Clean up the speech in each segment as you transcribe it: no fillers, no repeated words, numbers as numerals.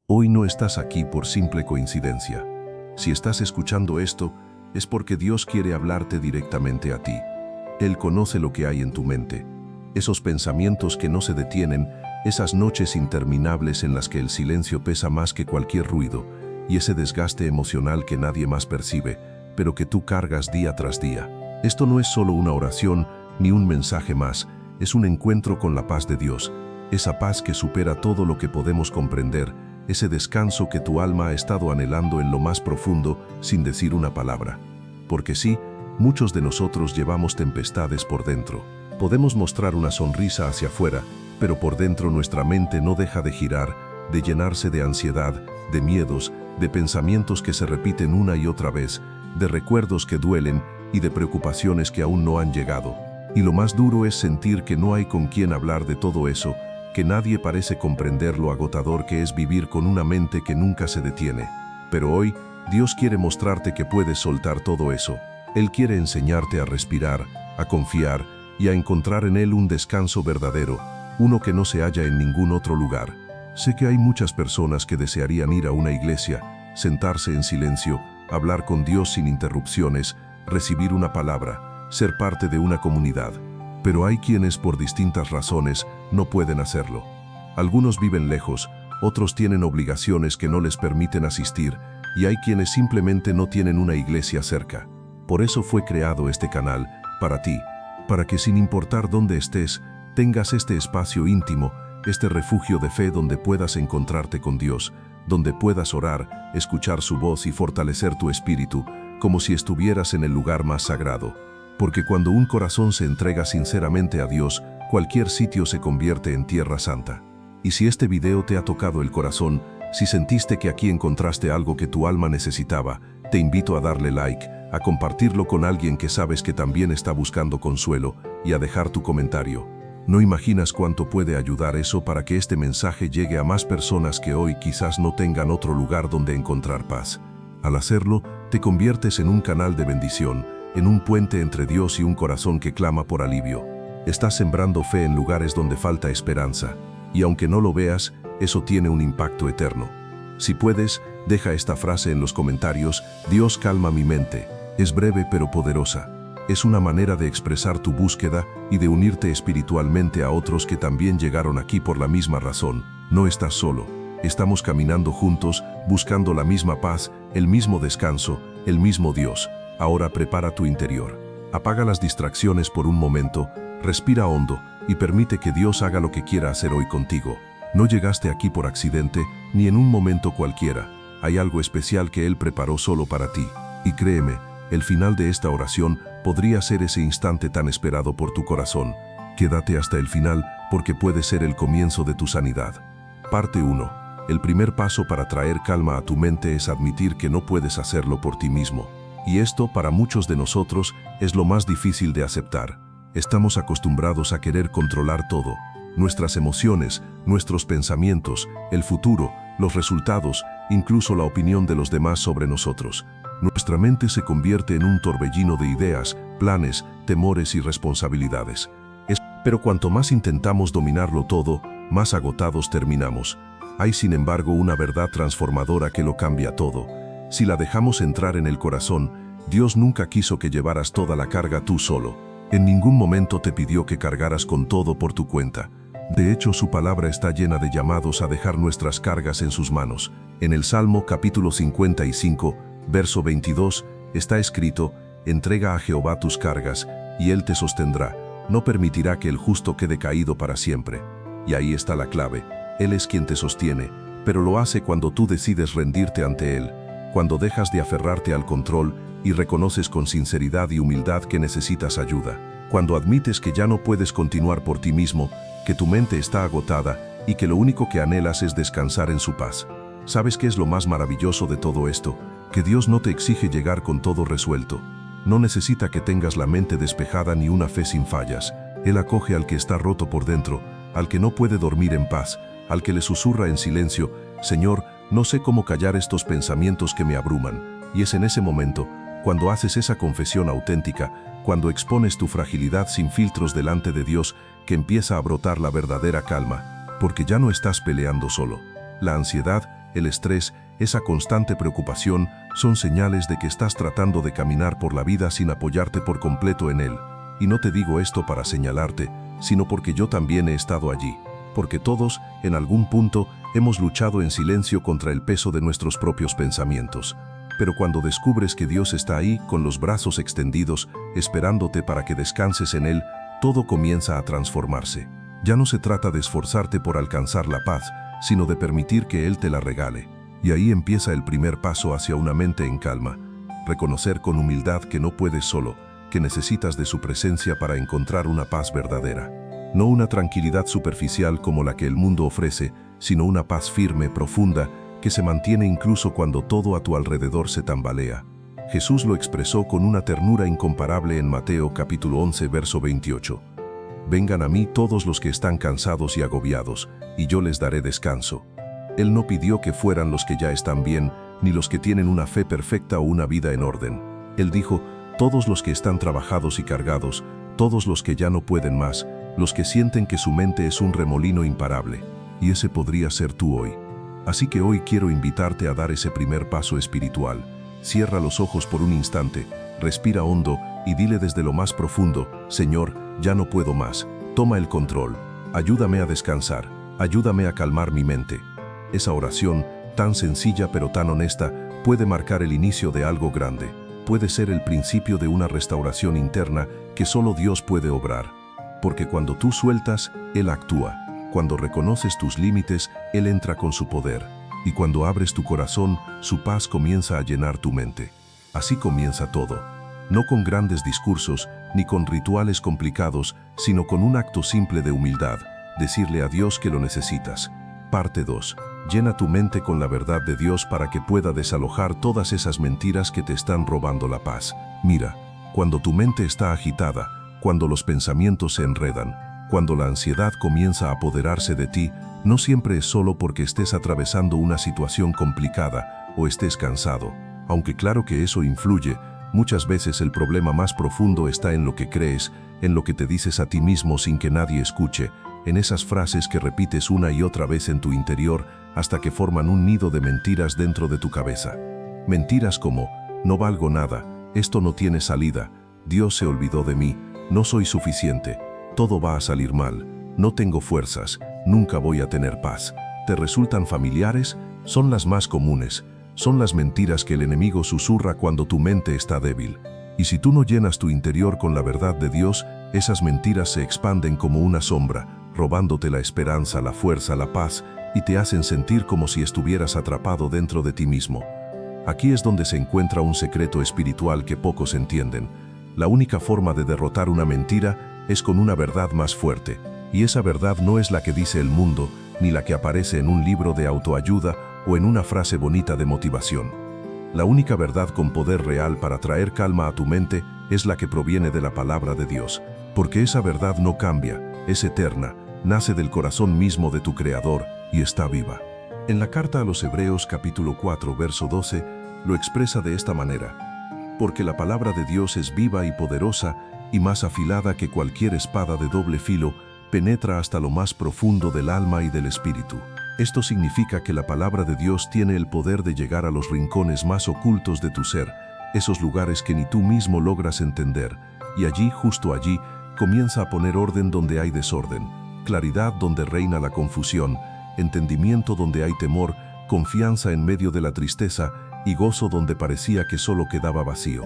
Hoy no estás aquí por simple coincidencia. Si estás escuchando esto, es porque Dios quiere hablarte directamente a ti. Él conoce lo que hay en tu mente, esos pensamientos que no se detienen, esas noches interminables en las que el silencio pesa más que cualquier ruido, y ese desgaste emocional que nadie más percibe, pero que tú cargas día tras día. Esto no es solo una oración ni un mensaje más, es un encuentro con la paz de Dios, esa paz que supera todo lo que podemos comprender, ese descanso que tu alma ha estado anhelando en lo más profundo sin decir una palabra. Porque sí, muchos de nosotros llevamos tempestades por dentro. Podemos mostrar una sonrisa hacia afuera, pero por dentro nuestra mente no deja de girar, de llenarse de ansiedad, de miedos, de pensamientos que se repiten una y otra vez, de recuerdos que duelen y de preocupaciones que aún no han llegado. Y lo más duro es sentir que no hay con quien hablar de todo eso, que nadie parece comprender lo agotador que es vivir con una mente que nunca se detiene. Pero hoy, Dios quiere mostrarte que puedes soltar todo eso. Él quiere enseñarte a respirar, a confiar y a encontrar en Él un descanso verdadero, uno que no se halla en ningún otro lugar. Sé que hay muchas personas que desearían ir a una iglesia, sentarse en silencio, hablar con Dios sin interrupciones, recibir una palabra, ser parte de una comunidad. Pero hay quienes por distintas razones no pueden hacerlo. Algunos viven lejos, otros tienen obligaciones que no les permiten asistir, y hay quienes simplemente no tienen una iglesia cerca. Por eso fue creado este canal, para ti, para que sin importar dónde estés, tengas este espacio íntimo, este refugio de fe donde puedas encontrarte con Dios, donde puedas orar, escuchar su voz y fortalecer tu espíritu, como si estuvieras en el lugar más sagrado. Porque cuando un corazón se entrega sinceramente a Dios, cualquier sitio se convierte en tierra santa. Y si este video te ha tocado el corazón, si sentiste que aquí encontraste algo que tu alma necesitaba, te invito a darle like, a compartirlo con alguien que sabes que también está buscando consuelo y a dejar tu comentario. No imaginas cuánto puede ayudar eso para que este mensaje llegue a más personas que hoy quizás no tengan otro lugar donde encontrar paz. Al hacerlo, te conviertes en un canal de bendición, en un puente entre Dios y un corazón que clama por alivio. Estás sembrando fe en lugares donde falta esperanza, y aunque no lo veas, eso tiene un impacto eterno. Si puedes, deja esta frase en los comentarios: Dios calma mi mente. Es breve pero poderosa. Es una manera de expresar tu búsqueda y de unirte espiritualmente a otros que también llegaron aquí por la misma razón. No estás solo. Estamos caminando juntos, buscando la misma paz, el mismo descanso, el mismo Dios. Ahora prepara tu interior. Apaga las distracciones por un momento, respira hondo y permite que Dios haga lo que quiera hacer hoy contigo. No llegaste aquí por accidente, ni en un momento cualquiera. Hay algo especial que Él preparó solo para ti. Y créeme, el final de esta oración podría ser ese instante tan esperado por tu corazón. Quédate hasta el final porque puede ser el comienzo de tu sanidad. Parte 1. El primer paso para traer calma a tu mente es admitir que no puedes hacerlo por ti mismo. Y esto, para muchos de nosotros, es lo más difícil de aceptar. Estamos acostumbrados a querer controlar todo: nuestras emociones, nuestros pensamientos, el futuro, los resultados, incluso la opinión de los demás sobre nosotros. Nuestra mente se convierte en un torbellino de ideas, planes, temores y responsabilidades. Pero cuanto más intentamos dominarlo todo, más agotados terminamos. Hay, sin embargo, una verdad transformadora que lo cambia todo. Si la dejamos entrar en el corazón, Dios nunca quiso que llevaras toda la carga tú solo. En ningún momento te pidió que cargaras con todo por tu cuenta. De hecho, su palabra está llena de llamados a dejar nuestras cargas en sus manos. En el Salmo capítulo 55, verso 22, está escrito: entrega a Jehová tus cargas, y Él te sostendrá. No permitirá que el justo quede caído para siempre. Y ahí está la clave. Él es quien te sostiene, pero lo hace cuando tú decides rendirte ante Él. Cuando dejas de aferrarte al control y reconoces con sinceridad y humildad que necesitas ayuda. Cuando admites que ya no puedes continuar por ti mismo, que tu mente está agotada y que lo único que anhelas es descansar en su paz. ¿Sabes qué es lo más maravilloso de todo esto? Que Dios no te exige llegar con todo resuelto. No necesita que tengas la mente despejada ni una fe sin fallas. Él acoge al que está roto por dentro, al que no puede dormir en paz, al que le susurra en silencio: Señor, no sé cómo callar estos pensamientos que me abruman. Y es en ese momento, cuando haces esa confesión auténtica, cuando expones tu fragilidad sin filtros delante de Dios, que empieza a brotar la verdadera calma, porque ya no estás peleando solo. La ansiedad, el estrés, esa constante preocupación, son señales de que estás tratando de caminar por la vida sin apoyarte por completo en él. Y no te digo esto para señalarte, sino porque yo también he estado allí. Porque todos, en algún punto, hemos luchado en silencio contra el peso de nuestros propios pensamientos. Pero cuando descubres que Dios está ahí, con los brazos extendidos, esperándote para que descanses en Él, todo comienza a transformarse. Ya no se trata de esforzarte por alcanzar la paz, sino de permitir que Él te la regale. Y ahí empieza el primer paso hacia una mente en calma. Reconocer con humildad que no puedes solo, que necesitas de su presencia para encontrar una paz verdadera. No una tranquilidad superficial como la que el mundo ofrece, sino una paz firme, profunda, que se mantiene incluso cuando todo a tu alrededor se tambalea. Jesús lo expresó con una ternura incomparable en Mateo capítulo 11, verso 28. Vengan a mí todos los que están cansados y agobiados, y yo les daré descanso. Él no pidió que fueran los que ya están bien, ni los que tienen una fe perfecta o una vida en orden. Él dijo, todos los que están trabajados y cargados, todos los que ya no pueden más, los que sienten que su mente es un remolino imparable. Y ese podría ser tú hoy. Así que hoy quiero invitarte a dar ese primer paso espiritual. Cierra los ojos por un instante, respira hondo y dile desde lo más profundo, Señor, ya no puedo más, toma el control, ayúdame a descansar, ayúdame a calmar mi mente. Esa oración, tan sencilla pero tan honesta, puede marcar el inicio de algo grande. Puede ser el principio de una restauración interna que solo Dios puede obrar. Porque cuando tú sueltas, Él actúa. Cuando reconoces tus límites, Él entra con su poder. Y cuando abres tu corazón, su paz comienza a llenar tu mente. Así comienza todo. No con grandes discursos, ni con rituales complicados, sino con un acto simple de humildad, decirle a Dios que lo necesitas. Parte 2. Llena tu mente con la verdad de Dios para que pueda desalojar todas esas mentiras que te están robando la paz. Mira, cuando tu mente está agitada, cuando los pensamientos se enredan, cuando la ansiedad comienza a apoderarse de ti, no siempre es solo porque estés atravesando una situación complicada o estés cansado. Aunque claro que eso influye, muchas veces el problema más profundo está en lo que crees, en lo que te dices a ti mismo sin que nadie escuche, en esas frases que repites una y otra vez en tu interior hasta que forman un nido de mentiras dentro de tu cabeza. Mentiras como, no valgo nada, esto no tiene salida, Dios se olvidó de mí, no soy suficiente, todo va a salir mal, no tengo fuerzas, nunca voy a tener paz. ¿Te resultan familiares? Son las más comunes. Son las mentiras que el enemigo susurra cuando tu mente está débil. Y si tú no llenas tu interior con la verdad de Dios, esas mentiras se expanden como una sombra, robándote la esperanza, la fuerza, la paz, y te hacen sentir como si estuvieras atrapado dentro de ti mismo. Aquí es donde se encuentra un secreto espiritual que pocos entienden. La única forma de derrotar una mentira es con una verdad más fuerte, y esa verdad no es la que dice el mundo, ni la que aparece en un libro de autoayuda o en una frase bonita de motivación. La única verdad con poder real para traer calma a tu mente es la que proviene de la palabra de Dios, porque esa verdad no cambia, es eterna, nace del corazón mismo de tu Creador y está viva. En la carta a los Hebreos capítulo 4 verso 12 lo expresa de esta manera: porque la palabra de Dios es viva y poderosa y más afilada que cualquier espada de doble filo, penetra hasta lo más profundo del alma y del espíritu. Esto significa que la palabra de Dios tiene el poder de llegar a los rincones más ocultos de tu ser, esos lugares que ni tú mismo logras entender, y allí, justo allí, comienza a poner orden donde hay desorden, claridad donde reina la confusión, entendimiento donde hay temor, confianza en medio de la tristeza y gozo donde parecía que solo quedaba vacío.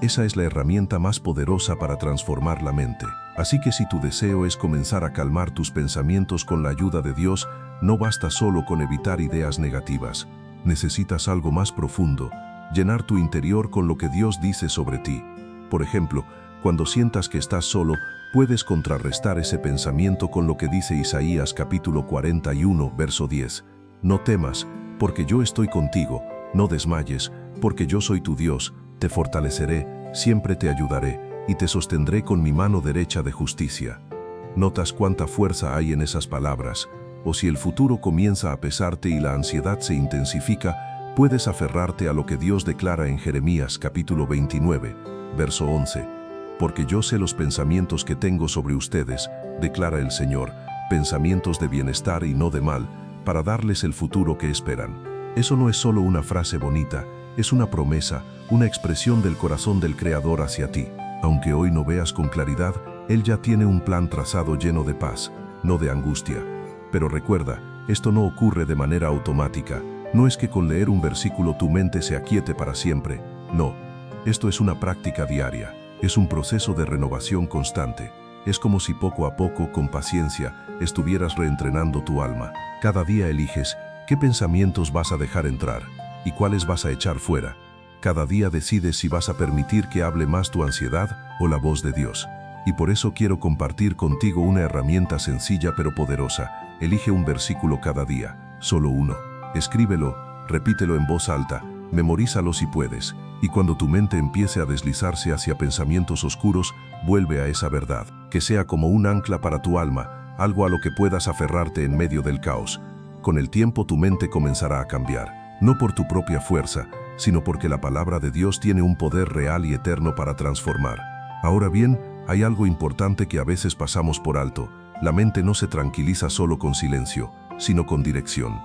Esa es la herramienta más poderosa para transformar la mente. Así que si tu deseo es comenzar a calmar tus pensamientos con la ayuda de Dios, no basta solo con evitar ideas negativas. Necesitas algo más profundo, llenar tu interior con lo que Dios dice sobre ti. Por ejemplo, cuando sientas que estás solo, puedes contrarrestar ese pensamiento con lo que dice Isaías capítulo 41, verso 10. No temas, porque yo estoy contigo, no desmayes, porque yo soy tu Dios, te fortaleceré, siempre te ayudaré, y te sostendré con mi mano derecha de justicia. ¿Notas cuánta fuerza hay en esas palabras? O si el futuro comienza a pesarte y la ansiedad se intensifica, puedes aferrarte a lo que Dios declara en Jeremías capítulo 29, verso 11. Porque yo sé los pensamientos que tengo sobre ustedes, declara el Señor, pensamientos de bienestar y no de mal, para darles el futuro que esperan. Eso no es solo una frase bonita, es una promesa, una expresión del corazón del Creador hacia ti. Aunque hoy no veas con claridad, Él ya tiene un plan trazado lleno de paz, no de angustia. Pero recuerda, esto no ocurre de manera automática. No es que con leer un versículo tu mente se aquiete para siempre. No, esto es una práctica diaria. Es un proceso de renovación constante. Es como si poco a poco, con paciencia, estuvieras reentrenando tu alma. Cada día eliges qué pensamientos vas a dejar entrar y cuáles vas a echar fuera. Cada día decides si vas a permitir que hable más tu ansiedad o la voz de Dios. Y por eso quiero compartir contigo una herramienta sencilla pero poderosa. Elige un versículo cada día, solo uno. Escríbelo, repítelo en voz alta, memorízalo si puedes. Y cuando tu mente empiece a deslizarse hacia pensamientos oscuros, vuelve a esa verdad, que sea como un ancla para tu alma, algo a lo que puedas aferrarte en medio del caos. Con el tiempo tu mente comenzará a cambiar, no por tu propia fuerza, sino porque la palabra de Dios tiene un poder real y eterno para transformar. Ahora bien, hay algo importante que a veces pasamos por alto. La mente no se tranquiliza solo con silencio, sino con dirección.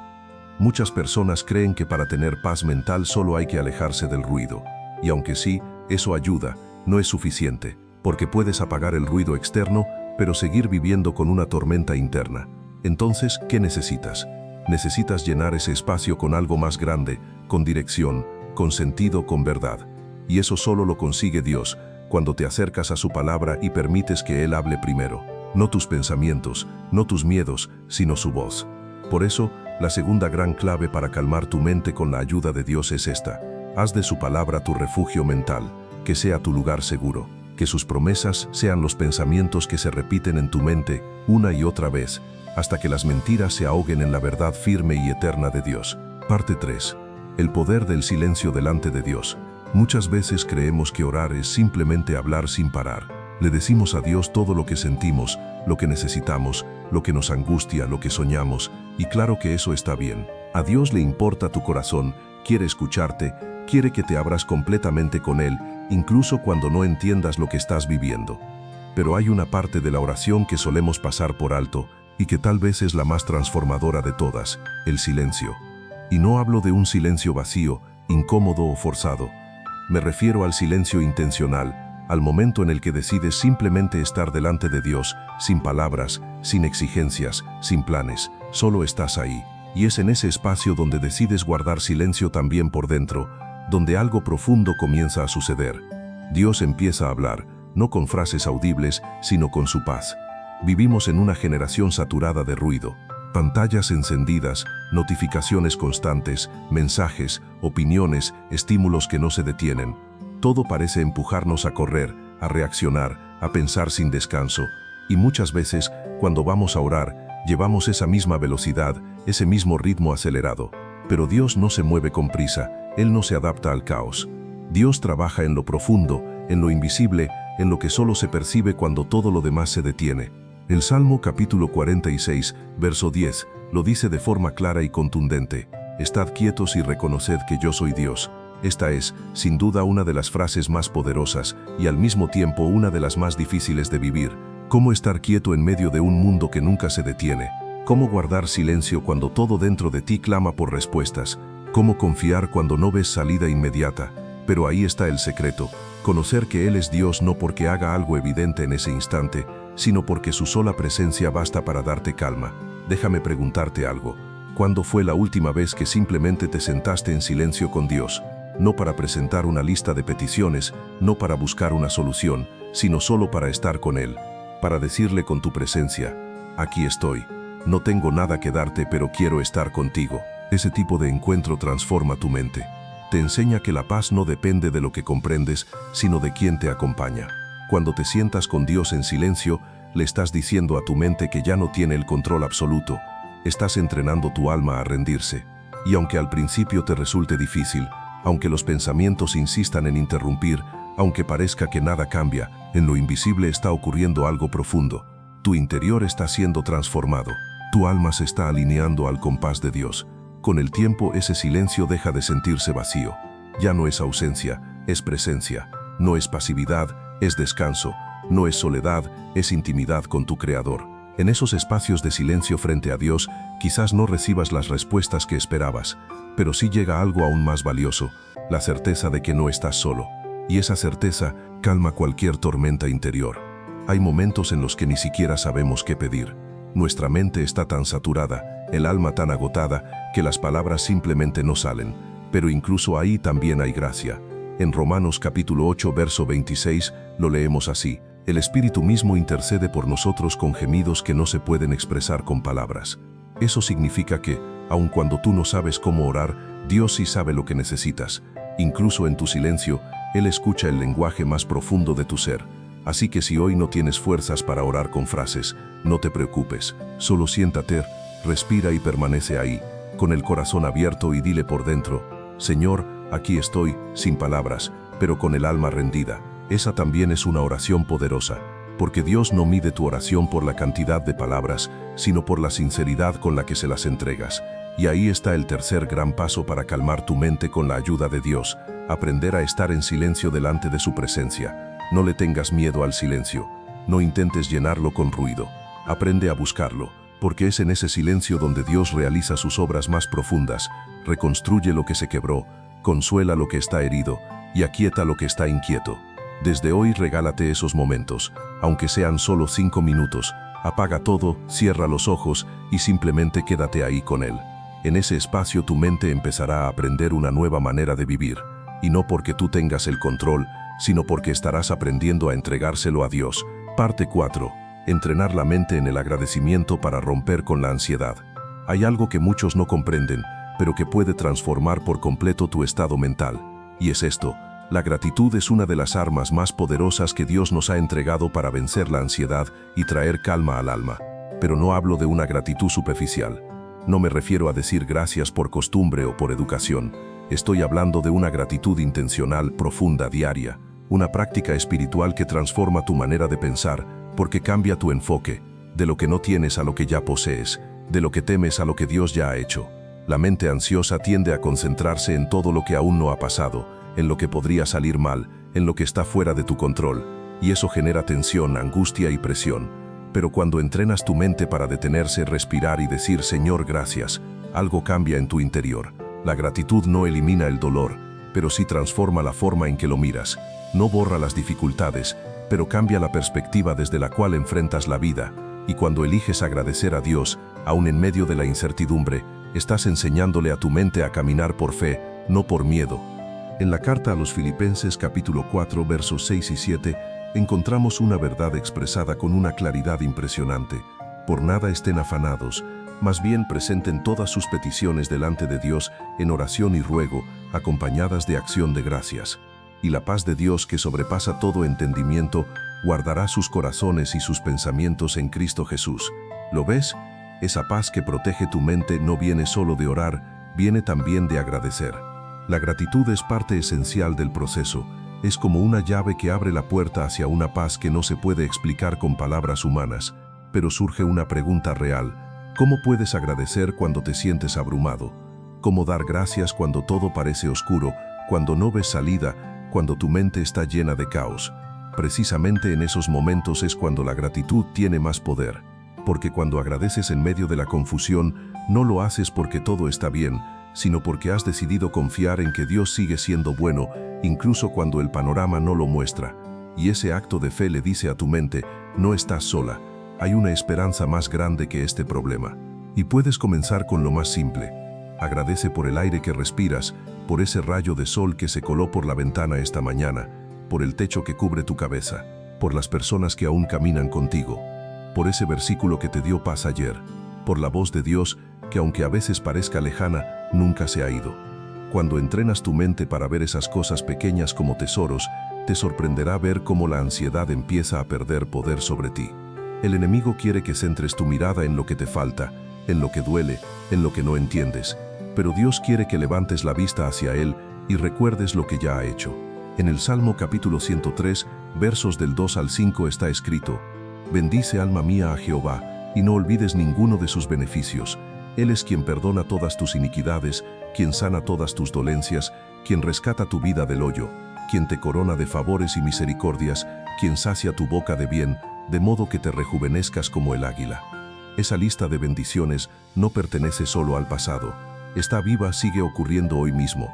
Muchas personas creen que para tener paz mental solo hay que alejarse del ruido. Y aunque sí, eso ayuda, no es suficiente, porque puedes apagar el ruido externo, pero seguir viviendo con una tormenta interna. Entonces, ¿qué necesitas? Necesitas llenar ese espacio con algo más grande, con dirección, con sentido, con verdad. Y eso solo lo consigue Dios, cuando te acercas a su palabra y permites que Él hable primero. No tus pensamientos, no tus miedos, sino su voz. Por eso, la segunda gran clave para calmar tu mente con la ayuda de Dios es esta. Haz de su palabra tu refugio mental, que sea tu lugar seguro. Que sus promesas sean los pensamientos que se repiten en tu mente una y otra vez, hasta que las mentiras se ahoguen en la verdad firme y eterna de Dios. Parte 3. El poder del silencio delante de Dios. Muchas veces creemos que orar es simplemente hablar sin parar. Le decimos a Dios todo lo que sentimos, lo que necesitamos, lo que nos angustia, lo que soñamos, y claro que eso está bien. A Dios le importa tu corazón, quiere escucharte, quiere que te abras completamente con Él, incluso cuando no entiendas lo que estás viviendo. Pero hay una parte de la oración que solemos pasar por alto, y que tal vez es la más transformadora de todas, el silencio. Y no hablo de un silencio vacío, incómodo o forzado. Me refiero al silencio intencional, al momento en el que decides simplemente estar delante de Dios, sin palabras, sin exigencias, sin planes, solo estás ahí. Y es en ese espacio donde decides guardar silencio también por dentro, donde algo profundo comienza a suceder. Dios empieza a hablar, no con frases audibles, sino con su paz. Vivimos en una generación saturada de ruido. Pantallas encendidas, notificaciones constantes, mensajes, opiniones, estímulos que no se detienen. Todo parece empujarnos a correr, a reaccionar, a pensar sin descanso. Y muchas veces, cuando vamos a orar, llevamos esa misma velocidad, ese mismo ritmo acelerado. Pero Dios no se mueve con prisa, Él no se adapta al caos. Dios trabaja en lo profundo, en lo invisible, en lo que solo se percibe cuando todo lo demás se detiene. El Salmo capítulo 46, verso 10, lo dice de forma clara y contundente. Estad quietos y reconoced que yo soy Dios. Esta es, sin duda, una de las frases más poderosas y al mismo tiempo una de las más difíciles de vivir. ¿Cómo estar quieto en medio de un mundo que nunca se detiene? ¿Cómo guardar silencio cuando todo dentro de ti clama por respuestas? ¿Cómo confiar cuando no ves salida inmediata? Pero ahí está el secreto. Conocer que Él es Dios no porque haga algo evidente en ese instante, sino porque su sola presencia basta para darte calma. Déjame preguntarte algo. ¿Cuándo fue la última vez que simplemente te sentaste en silencio con Dios? No para presentar una lista de peticiones, no para buscar una solución, sino solo para estar con Él, para decirle con tu presencia, aquí estoy, no tengo nada que darte pero quiero estar contigo. Ese tipo de encuentro transforma tu mente. Te enseña que la paz no depende de lo que comprendes, sino de quien te acompaña. Cuando te sientas con Dios en silencio, le estás diciendo a tu mente que ya no tiene el control absoluto. Estás entrenando tu alma a rendirse. Y aunque al principio te resulte difícil, aunque los pensamientos insistan en interrumpir, aunque parezca que nada cambia, en lo invisible está ocurriendo algo profundo. Tu interior está siendo transformado. Tu alma se está alineando al compás de Dios. Con el tiempo ese silencio deja de sentirse vacío. Ya no es ausencia, es presencia. No es pasividad, es descanso. No es soledad, es intimidad con tu Creador. En esos espacios de silencio frente a Dios, quizás no recibas las respuestas que esperabas, pero sí llega algo aún más valioso, la certeza de que no estás solo. Y esa certeza calma cualquier tormenta interior. Hay momentos en los que ni siquiera sabemos qué pedir. Nuestra mente está tan saturada, el alma tan agotada, que las palabras simplemente no salen. Pero incluso ahí también hay gracia. En Romanos capítulo 8, verso 26, lo leemos así: el Espíritu mismo intercede por nosotros con gemidos que no se pueden expresar con palabras. Eso significa que, aun cuando tú no sabes cómo orar, Dios sí sabe lo que necesitas. Incluso en tu silencio, Él escucha el lenguaje más profundo de tu ser. Así que si hoy no tienes fuerzas para orar con frases, no te preocupes, solo siéntate, respira y permanece ahí, con el corazón abierto y dile por dentro: Señor, aquí estoy, sin palabras, pero con el alma rendida. Esa también es una oración poderosa, porque Dios no mide tu oración por la cantidad de palabras, sino por la sinceridad con la que se las entregas. Y ahí está el tercer gran paso para calmar tu mente con la ayuda de Dios: aprender a estar en silencio delante de su presencia. No le tengas miedo al silencio, no intentes llenarlo con ruido, aprende a buscarlo, porque es en ese silencio donde Dios realiza sus obras más profundas, reconstruye lo que se quebró, consuela lo que está herido y aquieta lo que está inquieto. Desde hoy regálate esos momentos, aunque sean solo 5 minutos, apaga todo, cierra los ojos y simplemente quédate ahí con Él. En ese espacio tu mente empezará a aprender una nueva manera de vivir, y no porque tú tengas el control, sino porque estarás aprendiendo a entregárselo a Dios. Parte 4. Entrenar la mente en el agradecimiento para romper con la ansiedad. Hay algo que muchos no comprenden, pero que puede transformar por completo tu estado mental, y es esto: la gratitud es una de las armas más poderosas que Dios nos ha entregado para vencer la ansiedad y traer calma al alma. Pero no hablo de una gratitud superficial. No me refiero a decir gracias por costumbre o por educación. Estoy hablando de una gratitud intencional, profunda, diaria. Una práctica espiritual que transforma tu manera de pensar, porque cambia tu enfoque, de lo que no tienes a lo que ya posees, de lo que temes a lo que Dios ya ha hecho. La mente ansiosa tiende a concentrarse en todo lo que aún no ha pasado, en lo que podría salir mal, en lo que está fuera de tu control, y eso genera tensión, angustia y presión. Pero cuando entrenas tu mente para detenerse, respirar y decir: Señor, gracias, algo cambia en tu interior. La gratitud no elimina el dolor, pero sí transforma la forma en que lo miras. No borra las dificultades, pero cambia la perspectiva desde la cual enfrentas la vida. Y cuando eliges agradecer a Dios, aún en medio de la incertidumbre, estás enseñándole a tu mente a caminar por fe, no por miedo. En la carta a los Filipenses capítulo 4 versos 6 y 7 encontramos una verdad expresada con una claridad impresionante: por nada estén afanados, más bien presenten todas sus peticiones delante de Dios en oración y ruego, acompañadas de acción de gracias. Y la paz de Dios, que sobrepasa todo entendimiento, guardará sus corazones y sus pensamientos en Cristo Jesús. ¿Lo ves? Esa paz que protege tu mente no viene solo de orar, viene también de agradecer. La gratitud es parte esencial del proceso. Es como una llave que abre la puerta hacia una paz que no se puede explicar con palabras humanas. Pero surge una pregunta real: ¿cómo puedes agradecer cuando te sientes abrumado? ¿Cómo dar gracias cuando todo parece oscuro, cuando no ves salida, cuando tu mente está llena de caos? Precisamente en esos momentos es cuando la gratitud tiene más poder. Porque cuando agradeces en medio de la confusión, no lo haces porque todo está bien, sino porque has decidido confiar en que Dios sigue siendo bueno, incluso cuando el panorama no lo muestra. Y ese acto de fe le dice a tu mente: no estás sola, hay una esperanza más grande que este problema. Y puedes comenzar con lo más simple. Agradece por el aire que respiras, por ese rayo de sol que se coló por la ventana esta mañana, por el techo que cubre tu cabeza, por las personas que aún caminan contigo, por ese versículo que te dio paz ayer, por la voz de Dios que, aunque a veces parezca lejana, nunca se ha ido. Cuando entrenas tu mente para ver esas cosas pequeñas como tesoros, te sorprenderá ver cómo la ansiedad empieza a perder poder sobre ti. El enemigo quiere que centres tu mirada en lo que te falta, en lo que duele, en lo que no entiendes, pero Dios quiere que levantes la vista hacia Él y recuerdes lo que ya ha hecho. En el Salmo capítulo 103, versos del 2 al 5 está escrito: bendice alma mía a Jehová, y no olvides ninguno de sus beneficios. Él es quien perdona todas tus iniquidades, quien sana todas tus dolencias, quien rescata tu vida del hoyo, quien te corona de favores y misericordias, quien sacia tu boca de bien, de modo que te rejuvenezcas como el águila. Esa lista de bendiciones no pertenece solo al pasado. Está viva, sigue ocurriendo hoy mismo.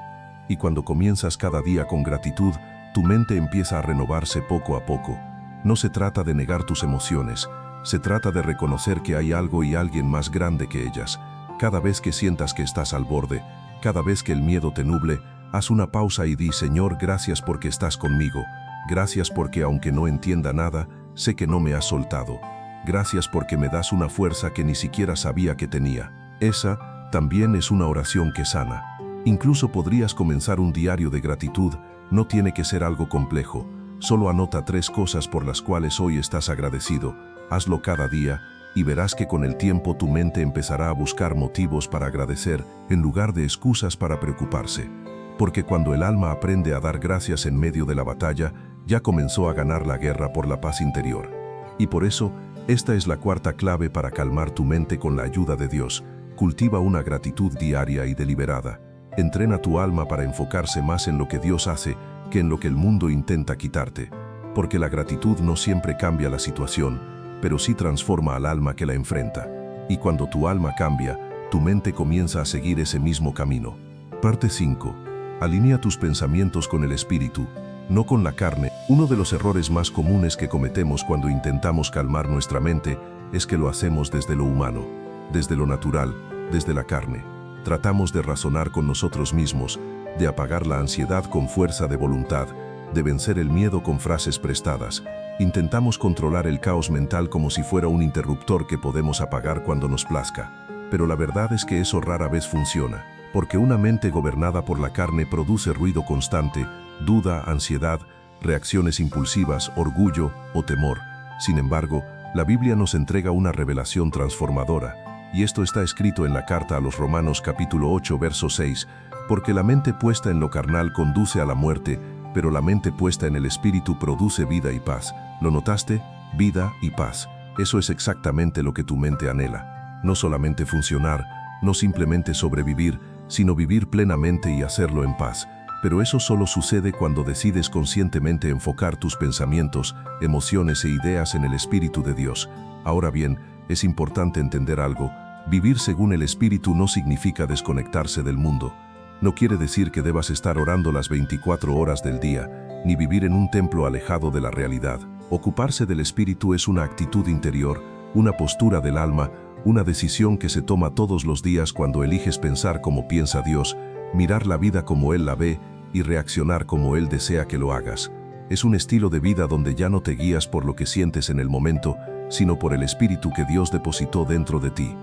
Y cuando comienzas cada día con gratitud, tu mente empieza a renovarse poco a poco. No se trata de negar tus emociones, se trata de reconocer que hay algo y alguien más grande que ellas. Cada vez que sientas que estás al borde, cada vez que el miedo te nuble, haz una pausa y di: Señor, gracias porque estás conmigo. Gracias porque aunque no entienda nada, sé que no me has soltado. Gracias porque me das una fuerza que ni siquiera sabía que tenía. Esa también es una oración que sana. Incluso podrías comenzar un diario de gratitud, no tiene que ser algo complejo. Solo anota 3 cosas por las cuales hoy estás agradecido. Hazlo cada día y verás que con el tiempo tu mente empezará a buscar motivos para agradecer en lugar de excusas para preocuparse. Porque cuando el alma aprende a dar gracias en medio de la batalla, ya comenzó a ganar la guerra por la paz interior. Y por eso, esta es la 4ª clave para calmar tu mente con la ayuda de Dios. Cultiva una gratitud diaria y deliberada. Entrena tu alma para enfocarse más en lo que Dios hace que en lo que el mundo intenta quitarte. Porque la gratitud no siempre cambia la situación, pero sí transforma al alma que la enfrenta. Y cuando tu alma cambia, tu mente comienza a seguir ese mismo camino. Parte 5. Alinea tus pensamientos con el espíritu, no con la carne. Uno de los errores más comunes que cometemos cuando intentamos calmar nuestra mente es que lo hacemos desde lo humano, desde lo natural, desde la carne. Tratamos de razonar con nosotros mismos, de apagar la ansiedad con fuerza de voluntad, de vencer el miedo con frases prestadas. Intentamos controlar el caos mental como si fuera un interruptor que podemos apagar cuando nos plazca. Pero la verdad es que eso rara vez funciona, porque una mente gobernada por la carne produce ruido constante, duda, ansiedad, reacciones impulsivas, orgullo o temor. Sin embargo, la Biblia nos entrega una revelación transformadora, y esto está escrito en la carta a los Romanos capítulo 8, verso 6, porque la mente puesta en lo carnal conduce a la muerte, pero la mente puesta en el espíritu produce vida y paz. ¿Lo notaste? Vida y paz. Eso es exactamente lo que tu mente anhela. No solamente funcionar, no simplemente sobrevivir, sino vivir plenamente y hacerlo en paz. Pero eso solo sucede cuando decides conscientemente enfocar tus pensamientos, emociones e ideas en el Espíritu de Dios. Ahora bien, es importante entender algo. Vivir según el Espíritu no significa desconectarse del mundo. No quiere decir que debas estar orando las 24 horas del día, ni vivir en un templo alejado de la realidad. Ocuparse del Espíritu es una actitud interior, una postura del alma, una decisión que se toma todos los días cuando eliges pensar como piensa Dios, mirar la vida como Él la ve y reaccionar como Él desea que lo hagas. Es un estilo de vida donde ya no te guías por lo que sientes en el momento, sino por el Espíritu que Dios depositó dentro de ti.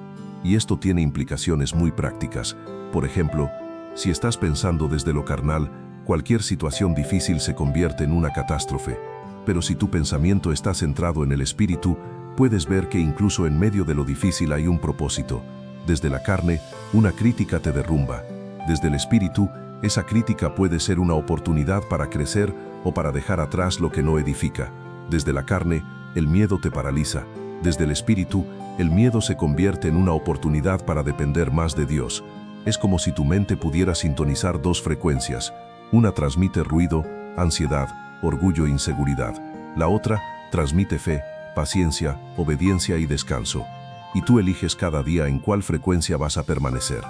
Y esto tiene implicaciones muy prácticas. Por ejemplo, si estás pensando desde lo carnal, cualquier situación difícil se convierte en una catástrofe. Pero si tu pensamiento está centrado en el Espíritu, puedes ver que incluso en medio de lo difícil hay un propósito. Desde la carne, una crítica te derrumba. Desde el Espíritu, esa crítica puede ser una oportunidad para crecer o para dejar atrás lo que no edifica. Desde la carne, el miedo te paraliza. Desde el Espíritu, el miedo se convierte en una oportunidad para depender más de Dios. Es como si tu mente pudiera sintonizar 2 frecuencias. Una transmite ruido, ansiedad, orgullo e inseguridad. La otra transmite fe, paciencia, obediencia y descanso. Y tú eliges cada día en cuál frecuencia vas a permanecer.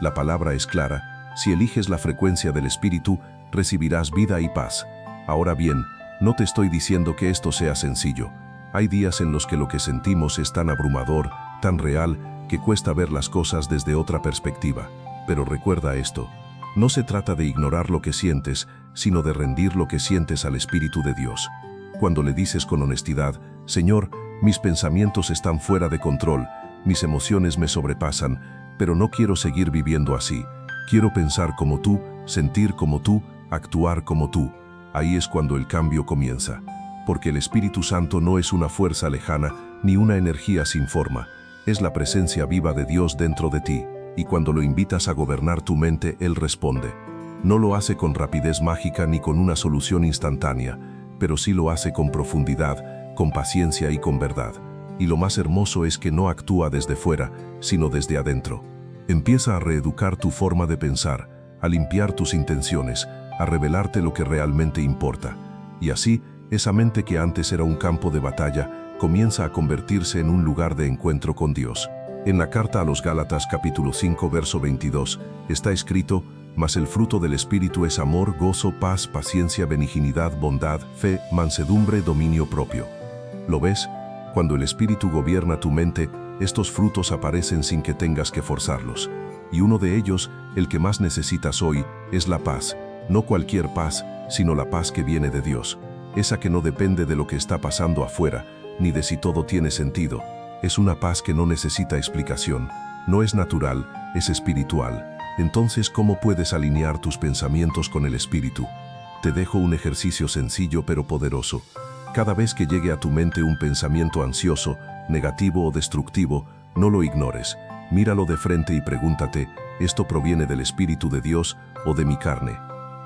La palabra es clara: si eliges la frecuencia del Espíritu, recibirás vida y paz. Ahora bien, no te estoy diciendo que esto sea sencillo. Hay días en los que lo que sentimos es tan abrumador, tan real, que cuesta ver las cosas desde otra perspectiva. Pero recuerda esto: no se trata de ignorar lo que sientes, sino de rendir lo que sientes al Espíritu de Dios. Cuando le dices con honestidad: Señor, mis pensamientos están fuera de control, mis emociones me sobrepasan, pero no quiero seguir viviendo así. Quiero pensar como tú, sentir como tú, actuar como tú. Ahí es cuando el cambio comienza. Porque el Espíritu Santo no es una fuerza lejana ni una energía sin forma. Es la presencia viva de Dios dentro de ti, y cuando lo invitas a gobernar tu mente, Él responde. No lo hace con rapidez mágica ni con una solución instantánea, pero sí lo hace con profundidad, con paciencia y con verdad. Y lo más hermoso es que no actúa desde fuera, sino desde adentro. Empieza a reeducar tu forma de pensar, a limpiar tus intenciones, a revelarte lo que realmente importa. Y así, esa mente que antes era un campo de batalla, comienza a convertirse en un lugar de encuentro con Dios. En la carta a los Gálatas capítulo 5 verso 22 está escrito: mas el fruto del Espíritu es amor, gozo, paz, paciencia, benignidad, bondad, fe, mansedumbre, dominio propio. ¿Lo ves? Cuando el Espíritu gobierna tu mente, estos frutos aparecen sin que tengas que forzarlos. Y uno de ellos, el que más necesitas hoy, es la paz. No cualquier paz, sino la paz que viene de Dios. Esa que no depende de lo que está pasando afuera, ni de si todo tiene sentido. Es una paz que no necesita explicación. No es natural, es espiritual. Entonces, ¿cómo puedes alinear tus pensamientos con el Espíritu? Te dejo un ejercicio sencillo pero poderoso. Cada vez que llegue a tu mente un pensamiento ansioso, negativo o destructivo, no lo ignores. Míralo de frente y pregúntate: ¿esto proviene del Espíritu de Dios o de mi carne?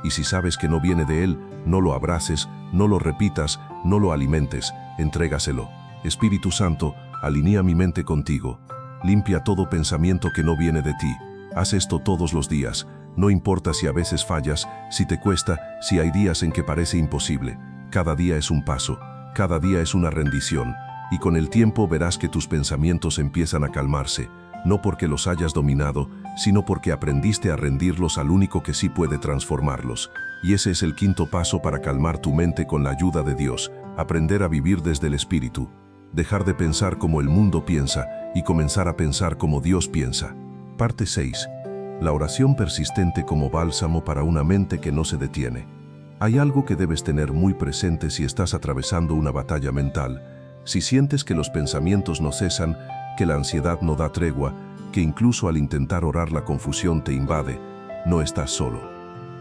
Y si sabes que no viene de Él, no lo abraces, no lo repitas, no lo alimentes, entrégaselo. Espíritu Santo, alinea mi mente contigo. Limpia todo pensamiento que no viene de ti. Haz esto todos los días. No importa si a veces fallas, si te cuesta, si hay días en que parece imposible. Cada día es un paso, cada día es una rendición. Y con el tiempo verás que tus pensamientos empiezan a calmarse, no porque los hayas dominado, sino porque aprendiste a rendirlos al único que sí puede transformarlos. Y ese es el quinto paso para calmar tu mente con la ayuda de Dios: aprender a vivir desde el Espíritu. Dejar de pensar como el mundo piensa y comenzar a pensar como Dios piensa. Parte 6. La oración persistente como bálsamo para una mente que no se detiene. Hay algo que debes tener muy presente si estás atravesando una batalla mental. Si sientes que los pensamientos no cesan, que la ansiedad no da tregua, que incluso al intentar orar la confusión te invade, no estás solo.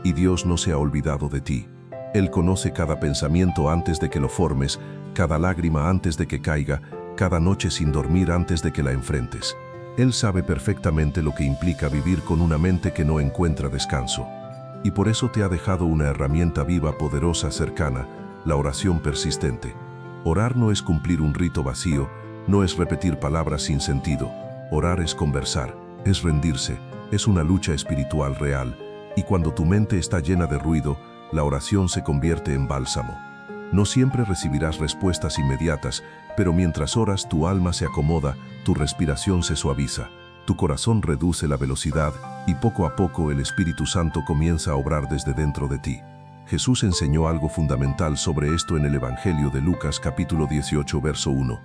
Y Dios no se ha olvidado de ti. Él conoce cada pensamiento antes de que lo formes, cada lágrima antes de que caiga, cada noche sin dormir antes de que la enfrentes. Él sabe perfectamente lo que implica vivir con una mente que no encuentra descanso. Y por eso te ha dejado una herramienta viva, poderosa, cercana: la oración persistente. Orar no es cumplir un rito vacío, no es repetir palabras sin sentido. Orar es conversar, es rendirse, es una lucha espiritual real. Y cuando tu mente está llena de ruido, la oración se convierte en bálsamo. No siempre recibirás respuestas inmediatas, pero mientras oras tu alma se acomoda, tu respiración se suaviza, tu corazón reduce la velocidad y poco a poco el Espíritu Santo comienza a obrar desde dentro de ti. Jesús enseñó algo fundamental sobre esto en el Evangelio de Lucas capítulo 18 verso 1.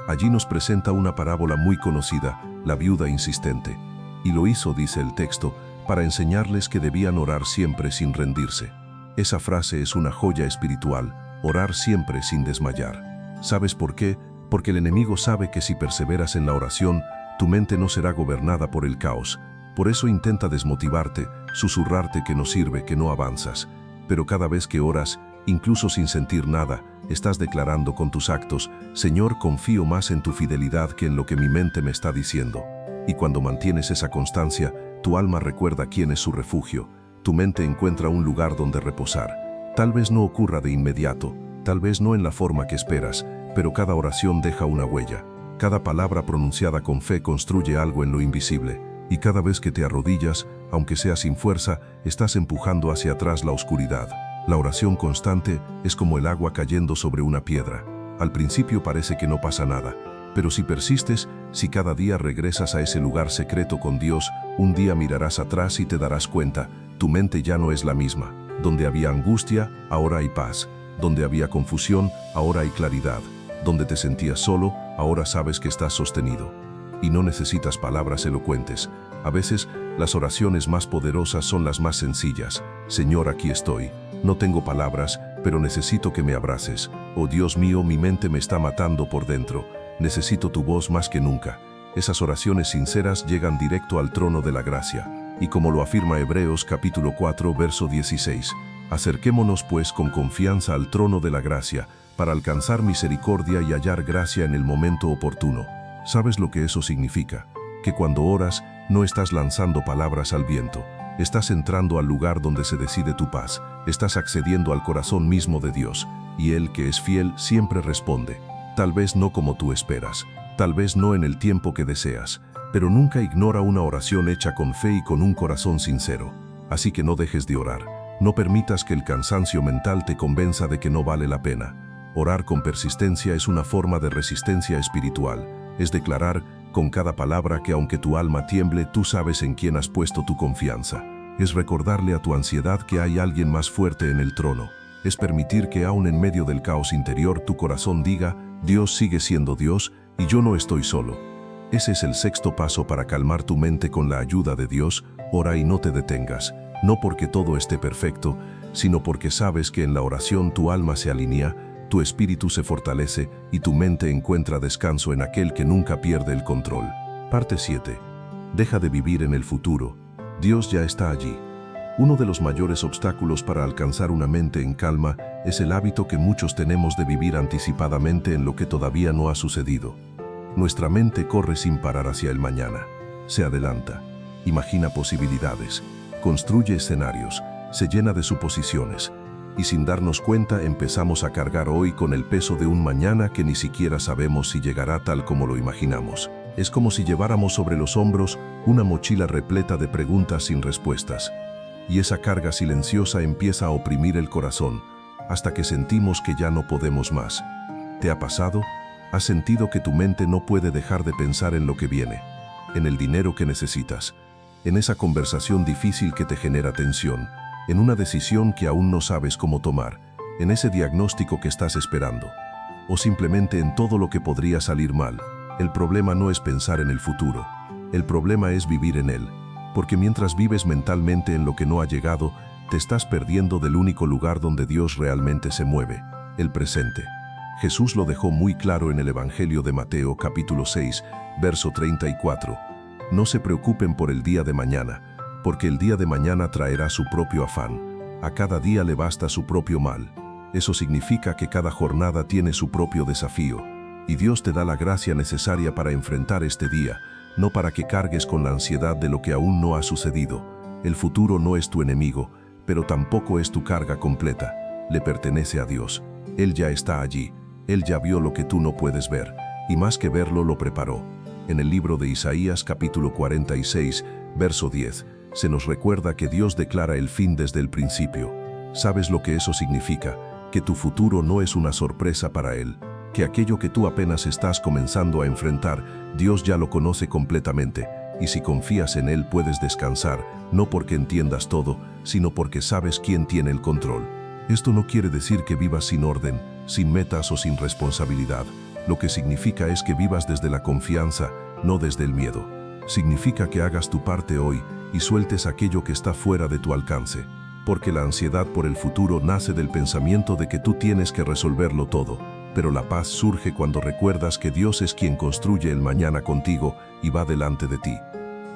Allí nos presenta una parábola muy conocida: la viuda insistente. Y lo hizo, dice el texto, para enseñarles que debían orar siempre sin rendirse. Esa frase es una joya espiritual: orar siempre sin desmayar. ¿Sabes por qué? Porque el enemigo sabe que si perseveras en la oración, tu mente no será gobernada por el caos. Por eso intenta desmotivarte, susurrarte que no sirve, que no avanzas. Pero cada vez que oras, incluso sin sentir nada, estás declarando con tus actos: Señor, confío más en tu fidelidad que en lo que mi mente me está diciendo. Y cuando mantienes esa constancia, tu alma recuerda quién es su refugio. Tu mente encuentra un lugar donde reposar. Tal vez no ocurra de inmediato, tal vez no en la forma que esperas, pero cada oración deja una huella. Cada palabra pronunciada con fe construye algo en lo invisible. Y cada vez que te arrodillas, aunque sea sin fuerza, estás empujando hacia atrás la oscuridad. La oración constante es como el agua cayendo sobre una piedra. Al principio parece que no pasa nada, pero si persistes, si cada día regresas a ese lugar secreto con Dios, un día mirarás atrás y te darás cuenta: tu mente ya no es la misma. Donde había angustia, ahora hay paz. Donde había confusión, ahora hay claridad. Donde te sentías solo, ahora sabes que estás sostenido. Y no necesitas palabras elocuentes. A veces, las oraciones más poderosas son las más sencillas. Señor, aquí estoy. No tengo palabras, pero necesito que me abraces. Oh Dios mío, mi mente me está matando por dentro. Necesito tu voz más que nunca. Esas oraciones sinceras llegan directo al trono de la gracia. Y como lo afirma Hebreos capítulo 4, verso 16, acerquémonos pues con confianza al trono de la gracia, para alcanzar misericordia y hallar gracia en el momento oportuno. ¿Sabes lo que eso significa? Que cuando oras, no estás lanzando palabras al viento. Estás entrando al lugar donde se decide tu paz. Estás accediendo al corazón mismo de Dios. Y Él, que es fiel, siempre responde. Tal vez no como tú esperas. Tal vez no en el tiempo que deseas. Pero nunca ignora una oración hecha con fe y con un corazón sincero. Así que no dejes de orar. No permitas que el cansancio mental te convenza de que no vale la pena. Orar con persistencia es una forma de resistencia espiritual. Es declarar con cada palabra que aunque tu alma tiemble, tú sabes en quién has puesto tu confianza. Es recordarle a tu ansiedad que hay alguien más fuerte en el trono. Es permitir que aún en medio del caos interior tu corazón diga, Dios sigue siendo Dios y yo no estoy solo. Ese es el sexto paso para calmar tu mente con la ayuda de Dios. Ora y no te detengas, no porque todo esté perfecto, sino porque sabes que en la oración tu alma se alinea, tu espíritu se fortalece y tu mente encuentra descanso en aquel que nunca pierde el control. Parte 7. Deja de vivir en el futuro. Dios ya está allí. Uno de los mayores obstáculos para alcanzar una mente en calma es el hábito que muchos tenemos de vivir anticipadamente en lo que todavía no ha sucedido. Nuestra mente corre sin parar hacia el mañana. Se adelanta, imagina posibilidades, construye escenarios, se llena de suposiciones. Y sin darnos cuenta empezamos a cargar hoy con el peso de un mañana que ni siquiera sabemos si llegará tal como lo imaginamos. Es como si lleváramos sobre los hombros una mochila repleta de preguntas sin respuestas. Y esa carga silenciosa empieza a oprimir el corazón, hasta que sentimos que ya no podemos más. ¿Te ha pasado? ¿Has sentido que tu mente no puede dejar de pensar en lo que viene? En el dinero que necesitas, en esa conversación difícil que te genera tensión, en una decisión que aún no sabes cómo tomar, en ese diagnóstico que estás esperando, o simplemente en todo lo que podría salir mal. El problema no es pensar en el futuro, el problema es vivir en él, porque mientras vives mentalmente en lo que no ha llegado, te estás perdiendo del único lugar donde Dios realmente se mueve, el presente. Jesús lo dejó muy claro en el Evangelio de Mateo capítulo 6, verso 34. No se preocupen por el día de mañana, porque el día de mañana traerá su propio afán. A cada día le basta su propio mal. Eso significa que cada jornada tiene su propio desafío. Y Dios te da la gracia necesaria para enfrentar este día, no para que cargues con la ansiedad de lo que aún no ha sucedido. El futuro no es tu enemigo, pero tampoco es tu carga completa. Le pertenece a Dios. Él ya está allí. Él ya vio lo que tú no puedes ver, y más que verlo, lo preparó. En el libro de Isaías capítulo 46, verso 10, se nos recuerda que Dios declara el fin desde el principio. ¿Sabes lo que eso significa? Que tu futuro no es una sorpresa para Él, que aquello que tú apenas estás comenzando a enfrentar, Dios ya lo conoce completamente, y si confías en Él puedes descansar, no porque entiendas todo, sino porque sabes quién tiene el control. Esto no quiere decir que vivas sin orden, sin metas o sin responsabilidad. Lo que significa es que vivas desde la confianza, no desde el miedo. Significa que hagas tu parte hoy y sueltes aquello que está fuera de tu alcance, porque la ansiedad por el futuro nace del pensamiento de que tú tienes que resolverlo todo, pero la paz surge cuando recuerdas que Dios es quien construye el mañana contigo y va delante de ti.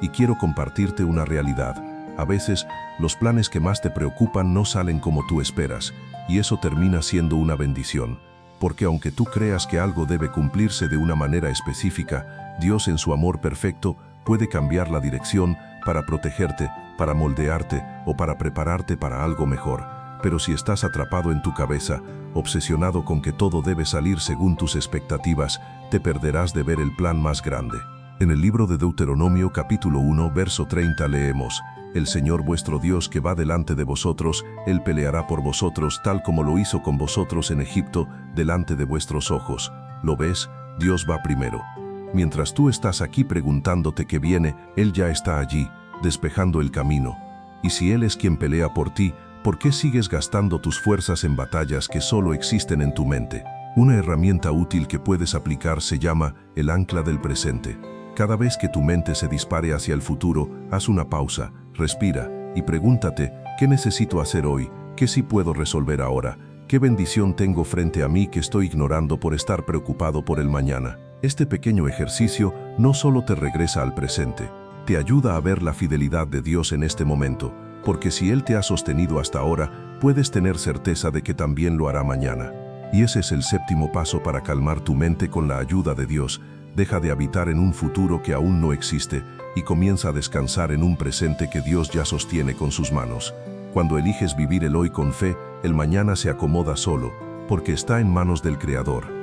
Y quiero compartirte una realidad. A veces, los planes que más te preocupan no salen como tú esperas, y eso termina siendo una bendición, porque aunque tú creas que algo debe cumplirse de una manera específica, Dios en su amor perfecto puede cambiar la dirección para protegerte, para moldearte o para prepararte para algo mejor. Pero si estás atrapado en tu cabeza, obsesionado con que todo debe salir según tus expectativas, te perderás de ver el plan más grande. En el libro de Deuteronomio capítulo 1, verso 30 leemos: El Señor vuestro Dios que va delante de vosotros, Él peleará por vosotros tal como lo hizo con vosotros en Egipto, delante de vuestros ojos. ¿Lo ves? Dios va primero. Mientras tú estás aquí preguntándote qué viene, Él ya está allí, despejando el camino. Y si Él es quien pelea por ti, ¿por qué sigues gastando tus fuerzas en batallas que solo existen en tu mente? Una herramienta útil que puedes aplicar se llama el ancla del presente. Cada vez que tu mente se dispare hacia el futuro, haz una pausa, respira y pregúntate, ¿qué necesito hacer hoy? ¿Qué sí puedo resolver ahora? ¿Qué bendición tengo frente a mí que estoy ignorando por estar preocupado por el mañana? Este pequeño ejercicio no solo te regresa al presente, te ayuda a ver la fidelidad de Dios en este momento, porque si Él te ha sostenido hasta ahora, puedes tener certeza de que también lo hará mañana. Y ese es el séptimo paso para calmar tu mente con la ayuda de Dios. Deja de habitar en un futuro que aún no existe y comienza a descansar en un presente que Dios ya sostiene con sus manos. Cuando eliges vivir el hoy con fe, el mañana se acomoda solo, porque está en manos del Creador.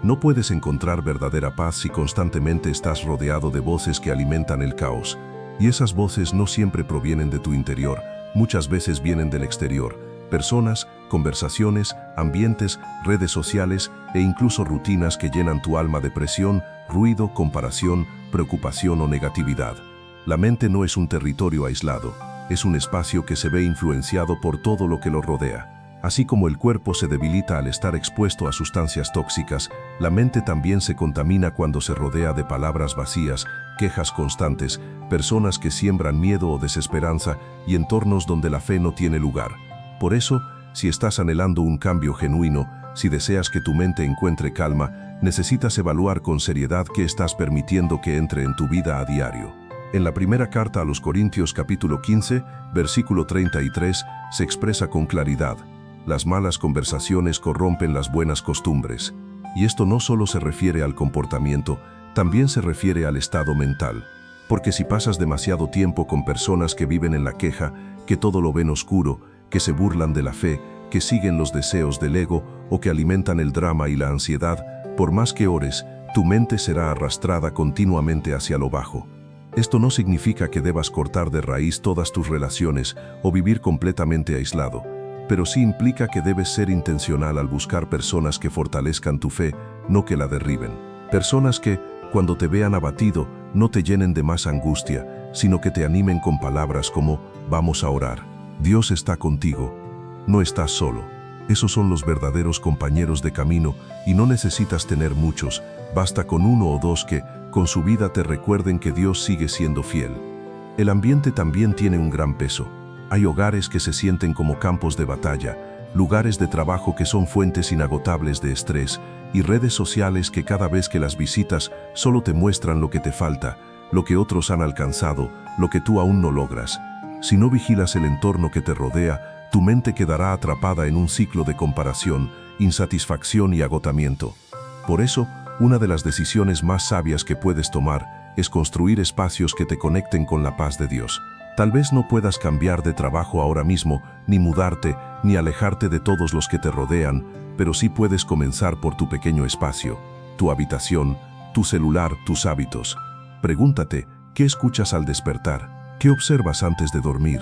No puedes encontrar verdadera paz si constantemente estás rodeado de voces que alimentan el caos. Y esas voces no siempre provienen de tu interior, muchas veces vienen del exterior. personas, conversaciones, ambientes, redes sociales e incluso rutinas que llenan tu alma de presión, ruido, comparación, preocupación o negatividad. La mente no es un territorio aislado, es un espacio que se ve influenciado por todo lo que lo rodea. Así como el cuerpo se debilita al estar expuesto a sustancias tóxicas, la mente también se contamina cuando se rodea de palabras vacías, quejas constantes, personas que siembran miedo o desesperanza y entornos donde la fe no tiene lugar. Por eso, si estás anhelando un cambio genuino, si deseas que tu mente encuentre calma, necesitas evaluar con seriedad qué estás permitiendo que entre en tu vida a diario. En la primera carta a los Corintios capítulo 15, versículo 33, se expresa con claridad: las malas conversaciones corrompen las buenas costumbres. Y esto no solo se refiere al comportamiento, también se refiere al estado mental. Porque si pasas demasiado tiempo con personas que viven en la queja, que todo lo ven oscuro, que se burlan de la fe, que siguen los deseos del ego o que alimentan el drama y la ansiedad, por más que ores, tu mente será arrastrada continuamente hacia lo bajo. Esto no significa que debas cortar de raíz todas tus relaciones o vivir completamente aislado, pero sí implica que debes ser intencional al buscar personas que fortalezcan tu fe, no que la derriben. Personas que, cuando te vean abatido, no te llenen de más angustia, sino que te animen con palabras como: vamos a orar. Dios está contigo. No estás solo. Esos son los verdaderos compañeros de camino y no necesitas tener muchos, basta con uno o dos que, con su vida, te recuerden que Dios sigue siendo fiel. El ambiente también tiene un gran peso. Hay hogares que se sienten como campos de batalla, lugares de trabajo que son fuentes inagotables de estrés y redes sociales que cada vez que las visitas solo te muestran lo que te falta, lo que otros han alcanzado, lo que tú aún no logras. Si no vigilas el entorno que te rodea, tu mente quedará atrapada en un ciclo de comparación, insatisfacción y agotamiento. Por eso, una de las decisiones más sabias que puedes tomar es construir espacios que te conecten con la paz de Dios. Tal vez no puedas cambiar de trabajo ahora mismo, ni mudarte, ni alejarte de todos los que te rodean, pero sí puedes comenzar por tu pequeño espacio, tu habitación, tu celular, tus hábitos. Pregúntate, ¿qué escuchas al despertar? ¿Qué observas antes de dormir?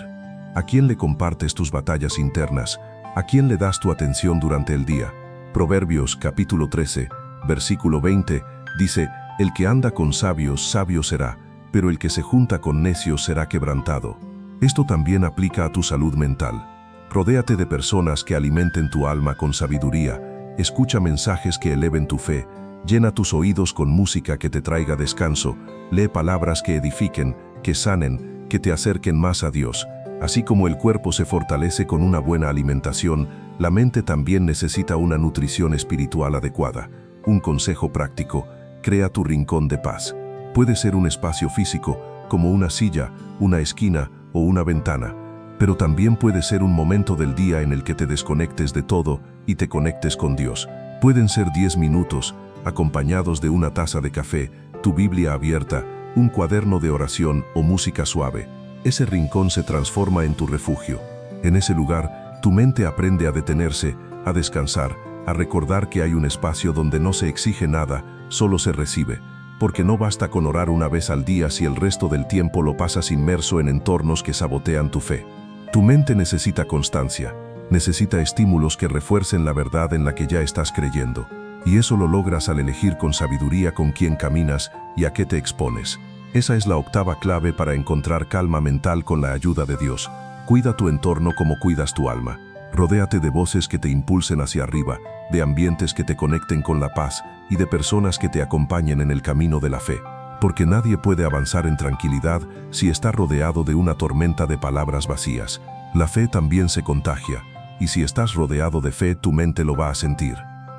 ¿A quién le compartes tus batallas internas? ¿A quién le das tu atención durante el día? Proverbios capítulo 13, versículo 20, dice: el que anda con sabios, sabio será, pero el que se junta con necios será quebrantado. Esto también aplica a tu salud mental. Rodéate de personas que alimenten tu alma con sabiduría, escucha mensajes que eleven tu fe, llena tus oídos con música que te traiga descanso, lee palabras que edifiquen, que sanen, que te acerquen más a Dios. Así como el cuerpo se fortalece con una buena alimentación, la mente también necesita una nutrición espiritual adecuada. Un consejo práctico: crea tu rincón de paz. Puede ser un espacio físico, como una silla, una esquina o una ventana, pero también puede ser un momento del día en el que te desconectes de todo y te conectes con Dios. Pueden ser 10 minutos, acompañados de una taza de café, tu Biblia abierta, un cuaderno de oración o música suave. Ese rincón se transforma en tu refugio. En ese lugar, tu mente aprende a detenerse, a descansar, a recordar que hay un espacio donde no se exige nada, solo se recibe. Porque no basta con orar una vez al día si el resto del tiempo lo pasas inmerso en entornos que sabotean tu fe. Tu mente necesita constancia, necesita estímulos que refuercen la verdad en la que ya estás creyendo. Y eso lo logras al elegir con sabiduría con quién caminas y a qué te expones. Esa es la octava clave para encontrar calma mental con la ayuda de Dios. Cuida tu entorno como cuidas tu alma. Rodéate de voces que te impulsen hacia arriba, de ambientes que te conecten con la paz y de personas que te acompañen en el camino de la fe. Porque nadie puede avanzar en tranquilidad si está rodeado de una tormenta de palabras vacías. La fe también se contagia, y si estás rodeado de fe, tu mente lo va a sentir.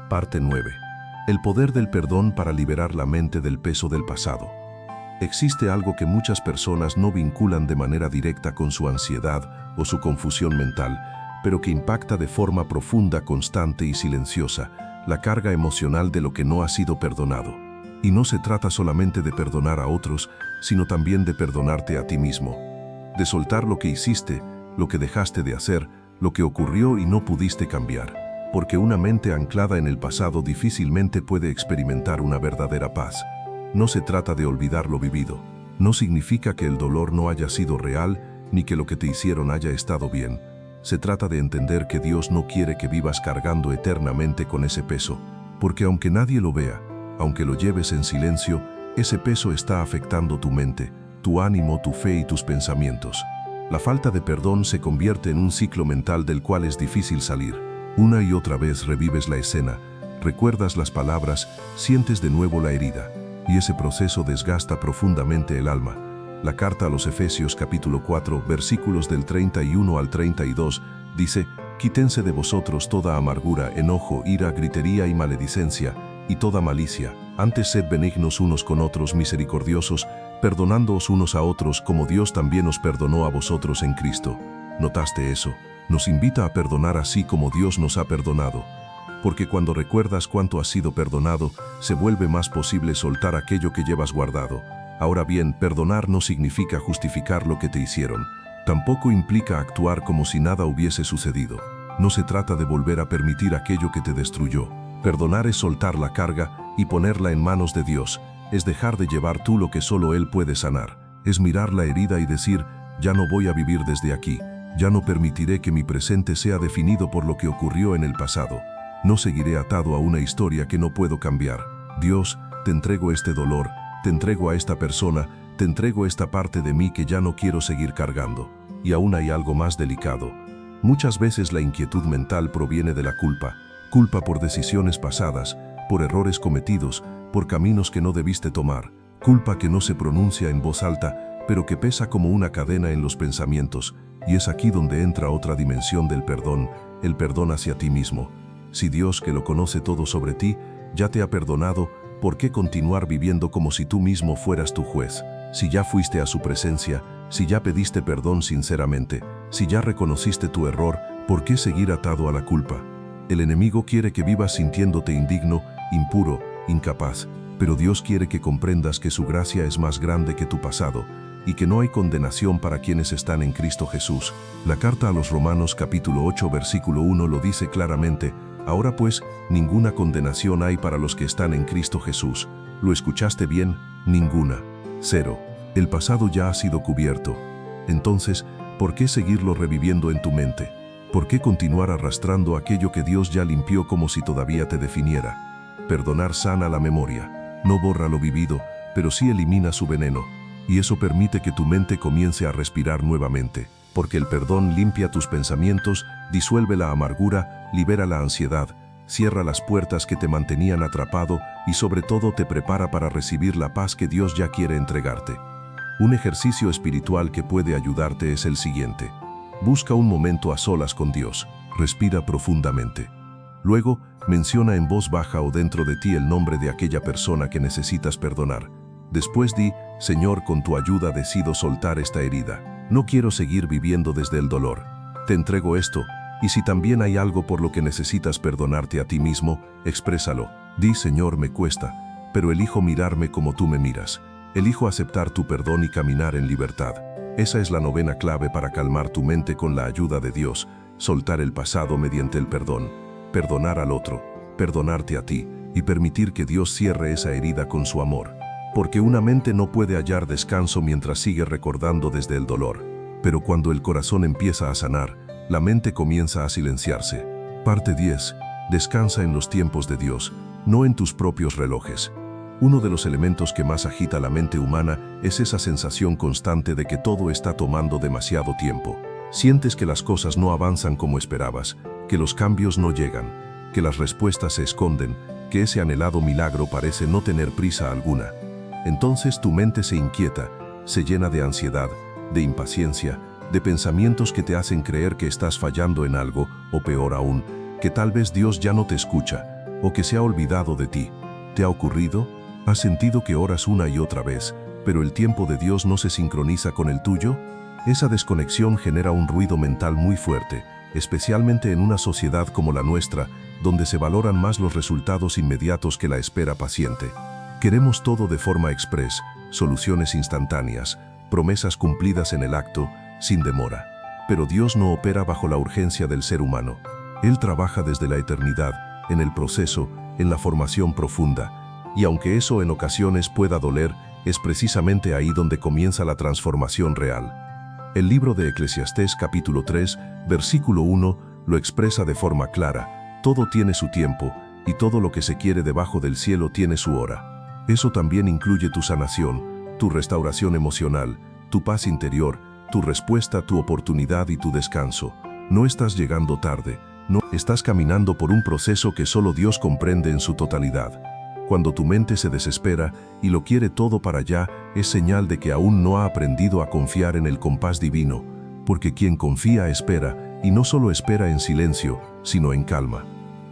Parte 9. El poder del perdón para liberar la mente del peso del pasado. Existe algo que muchas personas no vinculan de manera directa con su ansiedad o su confusión mental, pero que impacta de forma profunda, constante y silenciosa la carga emocional de lo que no ha sido perdonado. Y no se trata solamente de perdonar a otros, sino también de perdonarte a ti mismo. De soltar lo que hiciste, lo que dejaste de hacer, lo que ocurrió y no pudiste cambiar. Porque una mente anclada en el pasado difícilmente puede experimentar una verdadera paz. No se trata de olvidar lo vivido. No significa que el dolor no haya sido real, ni que lo que te hicieron haya estado bien. Se trata de entender que Dios no quiere que vivas cargando eternamente con ese peso, porque aunque nadie lo vea, aunque lo lleves en silencio, ese peso está afectando tu mente, tu ánimo, tu fe y tus pensamientos. La falta de perdón se convierte en un ciclo mental del cual es difícil salir. Una y otra vez revives la escena, recuerdas las palabras, sientes de nuevo la herida, y ese proceso desgasta profundamente el alma. La carta a los Efesios capítulo 4, versículos del 31 al 32, dice: «Quítense de vosotros toda amargura, enojo, ira, gritería y maledicencia, y toda malicia. Antes sed benignos unos con otros, misericordiosos, perdonándoos unos a otros como Dios también os perdonó a vosotros en Cristo». ¿Notaste eso? Nos invita a perdonar así como Dios nos ha perdonado. Porque cuando recuerdas cuánto has sido perdonado, se vuelve más posible soltar aquello que llevas guardado. Ahora bien, perdonar no significa justificar lo que te hicieron. Tampoco implica actuar como si nada hubiese sucedido. No se trata de volver a permitir aquello que te destruyó. Perdonar es soltar la carga y ponerla en manos de Dios. Es dejar de llevar tú lo que solo Él puede sanar. Es mirar la herida y decir: ya no voy a vivir desde aquí. Ya no permitiré que mi presente sea definido por lo que ocurrió en el pasado. No seguiré atado a una historia que no puedo cambiar. Dios, te entrego este dolor, te entrego a esta persona, te entrego esta parte de mí que ya no quiero seguir cargando. Y aún hay algo más delicado. Muchas veces la inquietud mental proviene de la culpa. Culpa por decisiones pasadas, por errores cometidos, por caminos que no debiste tomar. Culpa que no se pronuncia en voz alta, pero que pesa como una cadena en los pensamientos. Y es aquí donde entra otra dimensión del perdón, el perdón hacia ti mismo. Si Dios, que lo conoce todo sobre ti, ya te ha perdonado, ¿por qué continuar viviendo como si tú mismo fueras tu juez? Si ya fuiste a su presencia, si ya pediste perdón sinceramente, si ya reconociste tu error, ¿por qué seguir atado a la culpa? El enemigo quiere que vivas sintiéndote indigno, impuro, incapaz, pero Dios quiere que comprendas que su gracia es más grande que tu pasado y que no hay condenación para quienes están en Cristo Jesús. La carta a los Romanos capítulo 8 versículo 1 lo dice claramente: «Ahora pues, ninguna condenación hay para los que están en Cristo Jesús». ¿Lo escuchaste bien? Ninguna. Cero. El pasado ya ha sido cubierto. Entonces, ¿por qué seguirlo reviviendo en tu mente? ¿Por qué continuar arrastrando aquello que Dios ya limpió como si todavía te definiera? Perdonar sana la memoria. No borra lo vivido, pero sí elimina su veneno. Y eso permite que tu mente comience a respirar nuevamente. Porque el perdón limpia tus pensamientos, disuelve la amargura, libera la ansiedad, cierra las puertas que te mantenían atrapado y sobre todo te prepara para recibir la paz que Dios ya quiere entregarte. Un ejercicio espiritual que puede ayudarte es el siguiente. Busca un momento a solas con Dios. Respira profundamente. Luego, menciona en voz baja o dentro de ti el nombre de aquella persona que necesitas perdonar. Después di: «Señor, con tu ayuda decido soltar esta herida. No quiero seguir viviendo desde el dolor. Te entrego esto». Y si también hay algo por lo que necesitas perdonarte a ti mismo, exprésalo. Di: «Señor, me cuesta, pero elijo mirarme como tú me miras. Elijo aceptar tu perdón y caminar en libertad». Esa es la novena clave para calmar tu mente con la ayuda de Dios: soltar el pasado mediante el perdón, perdonar al otro, perdonarte a ti y permitir que Dios cierre esa herida con su amor. Porque una mente no puede hallar descanso mientras sigue recordando desde el dolor. Pero cuando el corazón empieza a sanar, la mente comienza a silenciarse. Parte 10. Descansa en los tiempos de Dios, no en tus propios relojes. Uno de los elementos que más agita la mente humana es esa sensación constante de que todo está tomando demasiado tiempo. Sientes que las cosas no avanzan como esperabas, que los cambios no llegan, que las respuestas se esconden, que ese anhelado milagro parece no tener prisa alguna. Entonces tu mente se inquieta, se llena de ansiedad, de impaciencia, de pensamientos que te hacen creer que estás fallando en algo, o peor aún, que tal vez Dios ya no te escucha, o que se ha olvidado de ti. ¿Te ha ocurrido? ¿Has sentido que oras una y otra vez, pero el tiempo de Dios no se sincroniza con el tuyo? Esa desconexión genera un ruido mental muy fuerte, especialmente en una sociedad como la nuestra, donde se valoran más los resultados inmediatos que la espera paciente. Queremos todo de forma express, soluciones instantáneas, promesas cumplidas en el acto, sin demora. Pero Dios no opera bajo la urgencia del ser humano. Él trabaja desde la eternidad, en el proceso, en la formación profunda. Y aunque eso en ocasiones pueda doler, es precisamente ahí donde comienza la transformación real. El libro de Eclesiastés capítulo 3, versículo 1, lo expresa de forma clara: todo tiene su tiempo, y todo lo que se quiere debajo del cielo tiene su hora. Eso también incluye tu sanación, tu restauración emocional, tu paz interior, tu respuesta, tu oportunidad y tu descanso. No estás llegando tarde, no, estás caminando por un proceso que solo Dios comprende en su totalidad. Cuando tu mente se desespera y lo quiere todo para allá, es señal de que aún no ha aprendido a confiar en el compás divino, porque quien confía espera, y no solo espera en silencio, sino en calma.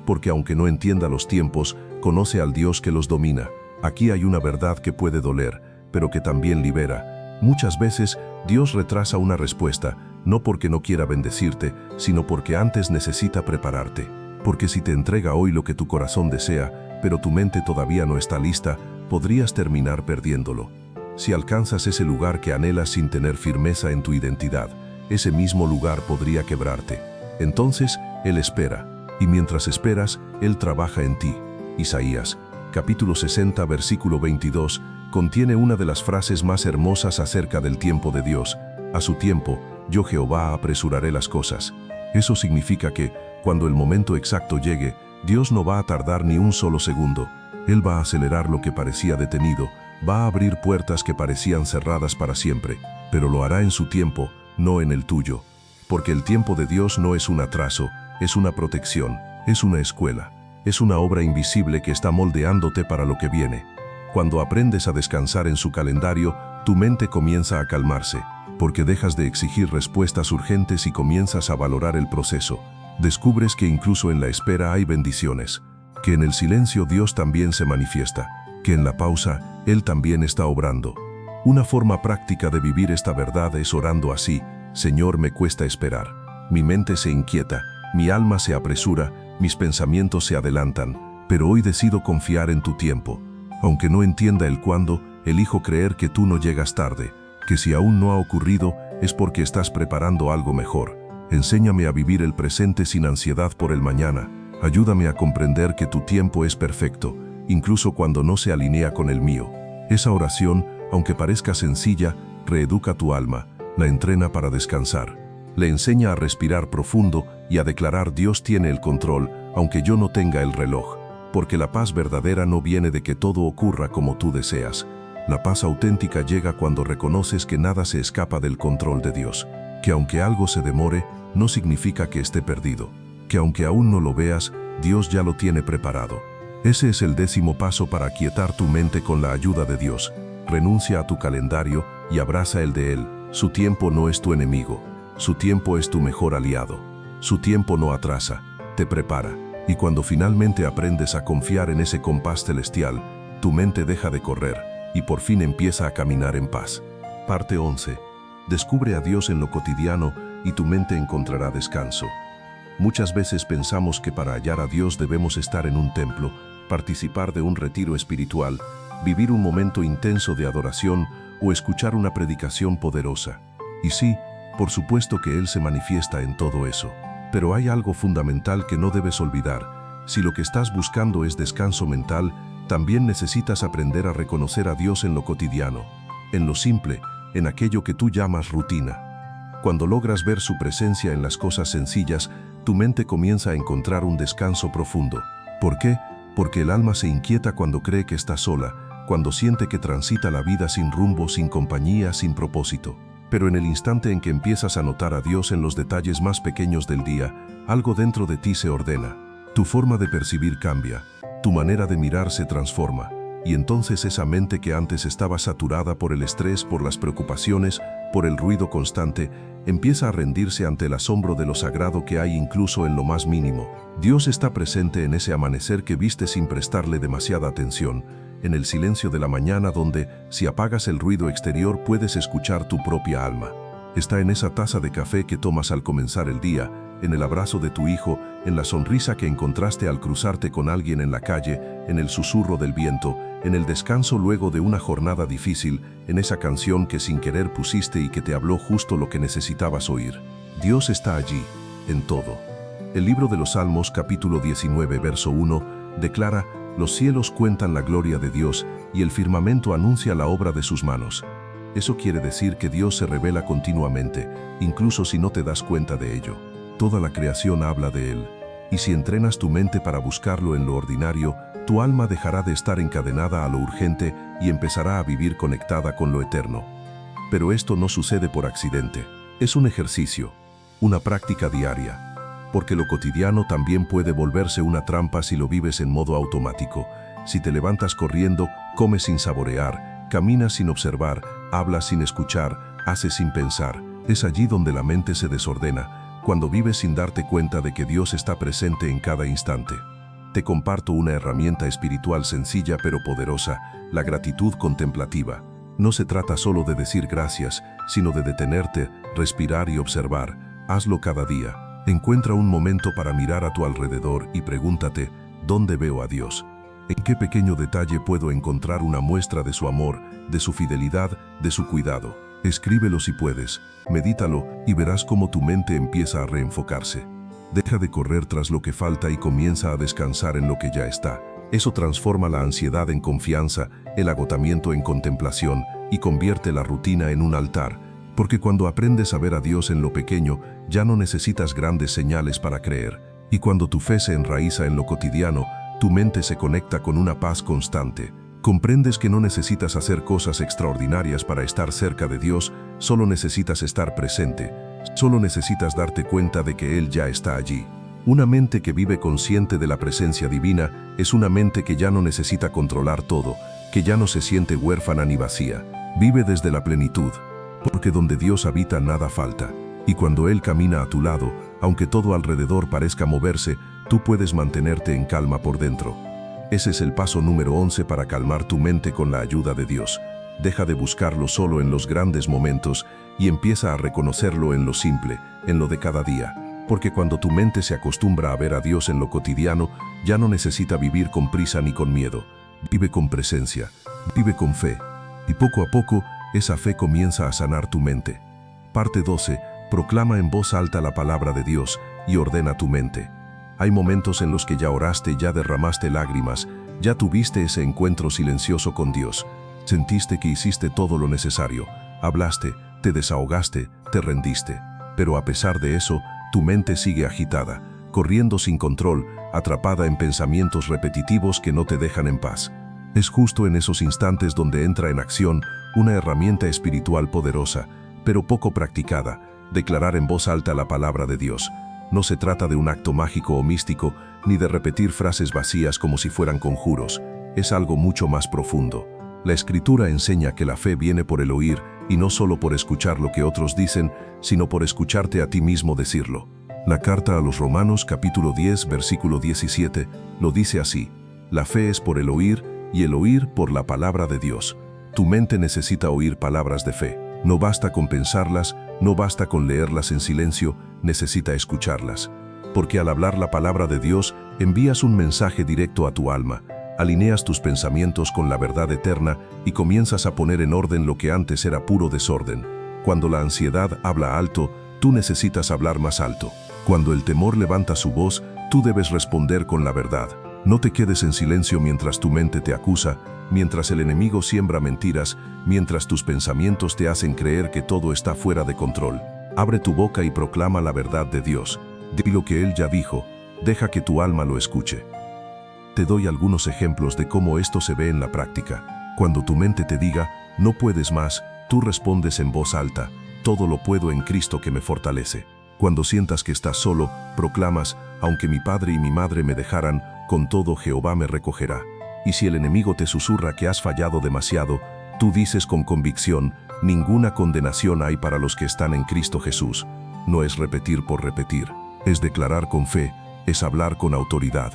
Porque aunque no entienda los tiempos, conoce al Dios que los domina. Aquí hay una verdad que puede doler, pero que también libera. Muchas veces, Dios retrasa una respuesta, no porque no quiera bendecirte, sino porque antes necesita prepararte. Porque si te entrega hoy lo que tu corazón desea, pero tu mente todavía no está lista, podrías terminar perdiéndolo. Si alcanzas ese lugar que anhelas sin tener firmeza en tu identidad, ese mismo lugar podría quebrarte. Entonces, Él espera, y mientras esperas, Él trabaja en ti. Isaías, capítulo 60, versículo 22, contiene una de las frases más hermosas acerca del tiempo de Dios. A su tiempo, yo Jehová apresuraré las cosas. Eso significa que, cuando el momento exacto llegue, Dios no va a tardar ni un solo segundo. Él va a acelerar lo que parecía detenido, va a abrir puertas que parecían cerradas para siempre, pero lo hará en su tiempo, no en el tuyo. Porque el tiempo de Dios no es un atraso, es una protección, es una escuela, es una obra invisible que está moldeándote para lo que viene. Cuando aprendes a descansar en su calendario, tu mente comienza a calmarse, porque dejas de exigir respuestas urgentes y comienzas a valorar el proceso. Descubres que incluso en la espera hay bendiciones, que en el silencio Dios también se manifiesta, que en la pausa Él también está obrando. Una forma práctica de vivir esta verdad es orando así: Señor, me cuesta esperar. Mi mente se inquieta, mi alma se apresura, mis pensamientos se adelantan, pero hoy decido confiar en tu tiempo. Aunque no entienda el cuándo, elijo creer que tú no llegas tarde, que si aún no ha ocurrido, es porque estás preparando algo mejor. Enséñame a vivir el presente sin ansiedad por el mañana. Ayúdame a comprender que tu tiempo es perfecto, incluso cuando no se alinea con el mío. Esa oración, aunque parezca sencilla, reeduca tu alma, la entrena para descansar. Le enseña a respirar profundo y a declarar: Dios tiene el control, aunque yo no tenga el reloj. Porque la paz verdadera no viene de que todo ocurra como tú deseas. La paz auténtica llega cuando reconoces que nada se escapa del control de Dios. Que aunque algo se demore, no significa que esté perdido. Que aunque aún no lo veas, Dios ya lo tiene preparado. Ese es el 10º paso para aquietar tu mente con la ayuda de Dios. Renuncia a tu calendario y abraza el de Él. Su tiempo no es tu enemigo. Su tiempo es tu mejor aliado. Su tiempo no atrasa, te prepara. Y cuando finalmente aprendes a confiar en ese compás celestial, tu mente deja de correr y por fin empieza a caminar en paz. Parte 11. Descubre a Dios en lo cotidiano y tu mente encontrará descanso. Muchas veces pensamos que para hallar a Dios debemos estar en un templo, participar de un retiro espiritual, vivir un momento intenso de adoración o escuchar una predicación poderosa. Y sí, por supuesto que Él se manifiesta en todo eso. Pero hay algo fundamental que no debes olvidar. Si lo que estás buscando es descanso mental, también necesitas aprender a reconocer a Dios en lo cotidiano, en lo simple, en aquello que tú llamas rutina. Cuando logras ver su presencia en las cosas sencillas, tu mente comienza a encontrar un descanso profundo. ¿Por qué? Porque el alma se inquieta cuando cree que está sola, cuando siente que transita la vida sin rumbo, sin compañía, sin propósito. Pero en el instante en que empiezas a notar a Dios en los detalles más pequeños del día, algo dentro de ti se ordena. Tu forma de percibir cambia, tu manera de mirar se transforma, y entonces esa mente que antes estaba saturada por el estrés, por las preocupaciones, por el ruido constante, empieza a rendirse ante el asombro de lo sagrado que hay incluso en lo más mínimo. Dios está presente en ese amanecer que viste sin prestarle demasiada atención, en el silencio de la mañana donde, si apagas el ruido exterior, puedes escuchar tu propia alma. Está en esa taza de café que tomas al comenzar el día, en el abrazo de tu hijo, en la sonrisa que encontraste al cruzarte con alguien en la calle, en el susurro del viento, en el descanso luego de una jornada difícil, en esa canción que sin querer pusiste y que te habló justo lo que necesitabas oír. Dios está allí, en todo. El libro de los Salmos, capítulo 19, verso 1, declara: los cielos cuentan la gloria de Dios y el firmamento anuncia la obra de sus manos. Eso quiere decir que Dios se revela continuamente, incluso si no te das cuenta de ello. Toda la creación habla de Él. Y si entrenas tu mente para buscarlo en lo ordinario, tu alma dejará de estar encadenada a lo urgente y empezará a vivir conectada con lo eterno. Pero esto no sucede por accidente. Es un ejercicio, una práctica diaria. Porque lo cotidiano también puede volverse una trampa si lo vives en modo automático. Si te levantas corriendo, comes sin saborear, caminas sin observar, hablas sin escuchar, haces sin pensar. Es allí donde la mente se desordena, cuando vives sin darte cuenta de que Dios está presente en cada instante. Te comparto una herramienta espiritual sencilla pero poderosa, la gratitud contemplativa. No se trata solo de decir gracias, sino de detenerte, respirar y observar. Hazlo cada día. Encuentra un momento para mirar a tu alrededor y pregúntate, ¿dónde veo a Dios? ¿En qué pequeño detalle puedo encontrar una muestra de su amor, de su fidelidad, de su cuidado? Escríbelo si puedes, medítalo y verás cómo tu mente empieza a reenfocarse. Deja de correr tras lo que falta y comienza a descansar en lo que ya está. Eso transforma la ansiedad en confianza, el agotamiento en contemplación y convierte la rutina en un altar. Porque cuando aprendes a ver a Dios en lo pequeño, ya no necesitas grandes señales para creer. Y cuando tu fe se enraiza en lo cotidiano, tu mente se conecta con una paz constante. Comprendes que no necesitas hacer cosas extraordinarias para estar cerca de Dios, solo necesitas estar presente. Solo necesitas darte cuenta de que Él ya está allí. Una mente que vive consciente de la presencia divina es una mente que ya no necesita controlar todo, que ya no se siente huérfana ni vacía. Vive desde la plenitud, porque donde Dios habita nada falta. Y cuando Él camina a tu lado, aunque todo alrededor parezca moverse, tú puedes mantenerte en calma por dentro. Ese es el paso número 11 para calmar tu mente con la ayuda de Dios. Deja de buscarlo solo en los grandes momentos y empieza a reconocerlo en lo simple, en lo de cada día. Porque cuando tu mente se acostumbra a ver a Dios en lo cotidiano, ya no necesita vivir con prisa ni con miedo. Vive con presencia, vive con fe. Y poco a poco, esa fe comienza a sanar tu mente. Parte 12. Proclama en voz alta la palabra de Dios y ordena tu mente. Hay momentos en los que ya oraste, ya derramaste lágrimas, ya tuviste ese encuentro silencioso con Dios. Sentiste que hiciste todo lo necesario. Hablaste, te desahogaste, te rendiste. Pero a pesar de eso, tu mente sigue agitada, corriendo sin control, atrapada en pensamientos repetitivos que no te dejan en paz. Es justo en esos instantes donde entra en acción una herramienta espiritual poderosa, pero poco practicada: declarar en voz alta la palabra de Dios. No se trata de un acto mágico o místico, ni de repetir frases vacías como si fueran conjuros. Es algo mucho más profundo. La Escritura enseña que la fe viene por el oír, y no solo por escuchar lo que otros dicen, sino por escucharte a ti mismo decirlo. La carta a los Romanos capítulo 10 versículo 17 lo dice así: la fe es por el oír, y el oír por la palabra de Dios. Tu mente necesita oír palabras de fe. No basta con pensarlas, no basta con leerlas en silencio, necesita escucharlas. Porque al hablar la palabra de Dios, envías un mensaje directo a tu alma, alineas tus pensamientos con la verdad eterna y comienzas a poner en orden lo que antes era puro desorden. Cuando la ansiedad habla alto, tú necesitas hablar más alto. Cuando el temor levanta su voz, tú debes responder con la verdad. No te quedes en silencio mientras tu mente te acusa, mientras el enemigo siembra mentiras, mientras tus pensamientos te hacen creer que todo está fuera de control. Abre tu boca y proclama la verdad de Dios. Di lo que Él ya dijo, deja que tu alma lo escuche. Te doy algunos ejemplos de cómo esto se ve en la práctica. Cuando tu mente te diga, no puedes más, tú respondes en voz alta, todo lo puedo en Cristo que me fortalece. Cuando sientas que estás solo, proclamas, aunque mi padre y mi madre me dejaran, con todo Jehová me recogerá. Y si el enemigo te susurra que has fallado demasiado, tú dices con convicción, ninguna condenación hay para los que están en Cristo Jesús. No es repetir por repetir, es declarar con fe, es hablar con autoridad.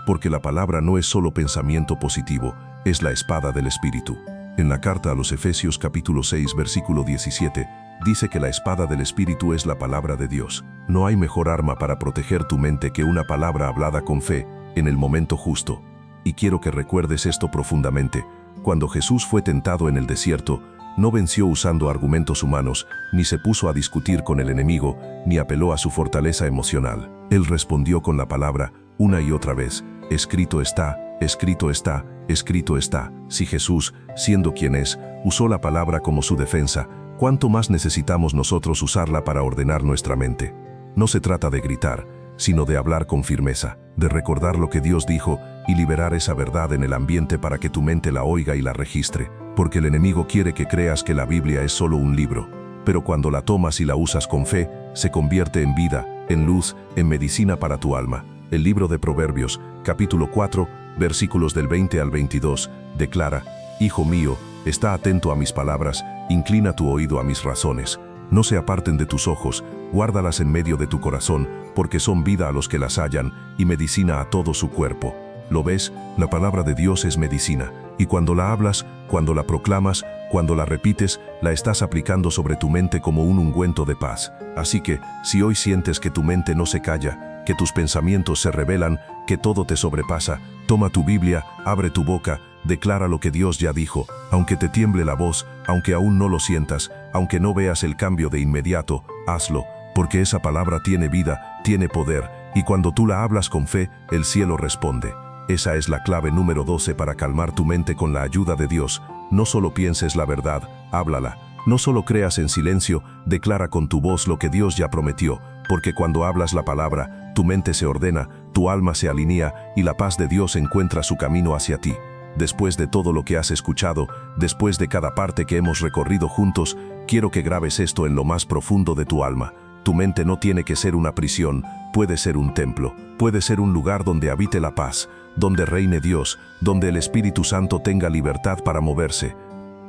Porque la palabra no es solo pensamiento positivo, es la espada del Espíritu. En la carta a los Efesios capítulo 6 versículo 17, dice que la espada del Espíritu es la palabra de Dios. No hay mejor arma para proteger tu mente que una palabra hablada con fe, en el momento justo. Y quiero que recuerdes esto profundamente. Cuando Jesús fue tentado en el desierto, no venció usando argumentos humanos, ni se puso a discutir con el enemigo, ni apeló a su fortaleza emocional. Él respondió con la palabra, una y otra vez, escrito está, escrito está, escrito está. Si Jesús, siendo quien es, usó la palabra como su defensa, ¿cuánto más necesitamos nosotros usarla para ordenar nuestra mente? No se trata de gritar, sino de hablar con firmeza, de recordar lo que Dios dijo y liberar esa verdad en el ambiente para que tu mente la oiga y la registre, porque el enemigo quiere que creas que la Biblia es solo un libro, pero cuando la tomas y la usas con fe, se convierte en vida, en luz, en medicina para tu alma. El libro de Proverbios, capítulo 4, versículos del 20 al 22, declara: Hijo mío, está atento a mis palabras, inclina tu oído a mis razones. No se aparten de tus ojos, guárdalas en medio de tu corazón, porque son vida a los que las hallan y medicina a todo su cuerpo. ¿Lo ves? La palabra de Dios es medicina, y cuando la hablas, cuando la proclamas, cuando la repites, la estás aplicando sobre tu mente como un ungüento de paz. Así que, si hoy sientes que tu mente no se calla, que tus pensamientos se rebelan, que todo te sobrepasa, toma tu Biblia, abre tu boca, declara lo que Dios ya dijo, aunque te tiemble la voz, aunque aún no lo sientas, aunque no veas el cambio de inmediato, hazlo, porque esa palabra tiene vida, tiene poder, y cuando tú la hablas con fe, el cielo responde. Esa es la clave número 12 para calmar tu mente con la ayuda de Dios. No solo pienses la verdad, háblala. No solo creas en silencio, declara con tu voz lo que Dios ya prometió, porque cuando hablas la palabra, tu mente se ordena, tu alma se alinea y la paz de Dios encuentra su camino hacia ti. Después de todo lo que has escuchado, después de cada parte que hemos recorrido juntos, quiero que grabes esto en lo más profundo de tu alma. Tu mente no tiene que ser una prisión, puede ser un templo, puede ser un lugar donde habite la paz, donde reine Dios, donde el Espíritu Santo tenga libertad para moverse.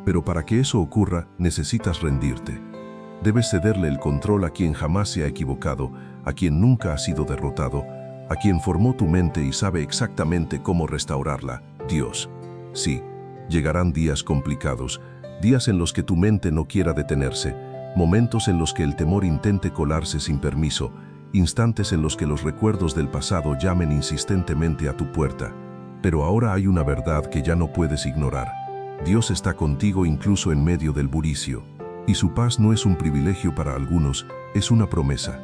Pero para que eso ocurra, necesitas rendirte. Debes cederle el control a quien jamás se ha equivocado, a quien nunca ha sido derrotado, a quien formó tu mente y sabe exactamente cómo restaurarla, Dios. Sí, llegarán días complicados, días en los que tu mente no quiera detenerse, momentos en los que el temor intente colarse sin permiso, instantes en los que los recuerdos del pasado llamen insistentemente a tu puerta. Pero ahora hay una verdad que ya no puedes ignorar. Dios está contigo incluso en medio del bullicio. Y su paz no es un privilegio para algunos, es una promesa.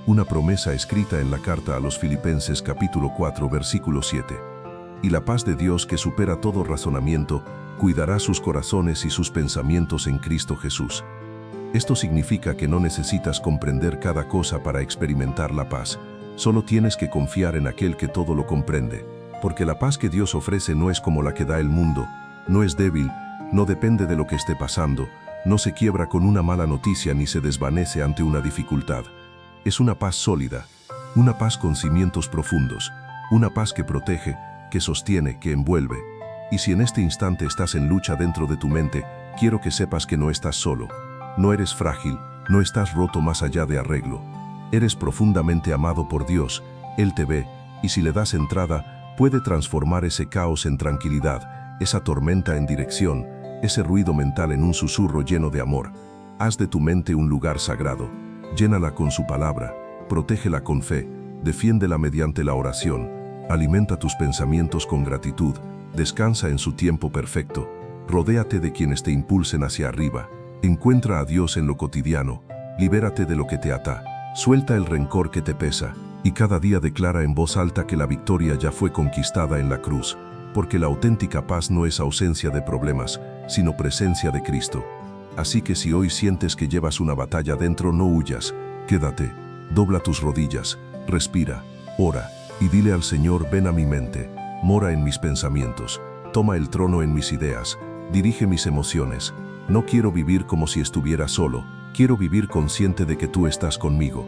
Una promesa escrita en la carta a los Filipenses capítulo 4 versículo 7. Y la paz de Dios que supera todo razonamiento, cuidará sus corazones y sus pensamientos en Cristo Jesús. Esto significa que no necesitas comprender cada cosa para experimentar la paz. Solo tienes que confiar en aquel que todo lo comprende. Porque la paz que Dios ofrece no es como la que da el mundo, no es débil, no depende de lo que esté pasando, no se quiebra con una mala noticia ni se desvanece ante una dificultad. Es una paz sólida, una paz con cimientos profundos, una paz que protege, que sostiene, que envuelve. Y si en este instante estás en lucha dentro de tu mente, quiero que sepas que no estás solo. No eres frágil, no estás roto más allá de arreglo. Eres profundamente amado por Dios, Él te ve, y si le das entrada, puede transformar ese caos en tranquilidad, esa tormenta en dirección, ese ruido mental en un susurro lleno de amor. Haz de tu mente un lugar sagrado, llénala con su palabra, protégela con fe, defiéndela mediante la oración, alimenta tus pensamientos con gratitud, descansa en su tiempo perfecto, rodéate de quienes te impulsen hacia arriba. Encuentra a Dios en lo cotidiano, libérate de lo que te ata, suelta el rencor que te pesa, y cada día declara en voz alta que la victoria ya fue conquistada en la cruz, porque la auténtica paz no es ausencia de problemas, sino presencia de Cristo. Así que si hoy sientes que llevas una batalla dentro, no huyas, quédate, dobla tus rodillas, respira, ora, y dile al Señor: ven a mi mente, mora en mis pensamientos, toma el trono en mis ideas, dirige mis emociones. No quiero vivir como si estuviera solo, quiero vivir consciente de que tú estás conmigo.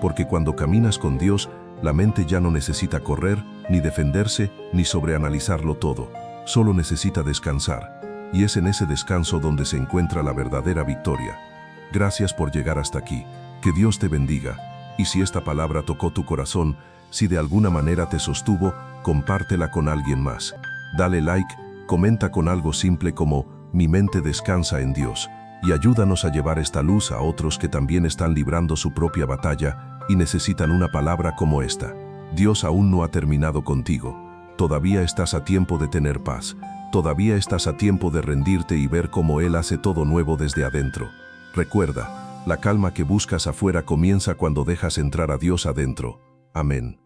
Porque cuando caminas con Dios, la mente ya no necesita correr, ni defenderse, ni sobreanalizarlo todo. Solo necesita descansar. Y es en ese descanso donde se encuentra la verdadera victoria. Gracias por llegar hasta aquí. Que Dios te bendiga. Y si esta palabra tocó tu corazón, si de alguna manera te sostuvo, compártela con alguien más. Dale like, comenta con algo simple como: mi mente descansa en Dios, y ayúdanos a llevar esta luz a otros que también están librando su propia batalla y necesitan una palabra como esta. Dios aún no ha terminado contigo. Todavía estás a tiempo de tener paz. Todavía estás a tiempo de rendirte y ver cómo Él hace todo nuevo desde adentro. Recuerda, la calma que buscas afuera comienza cuando dejas entrar a Dios adentro. Amén.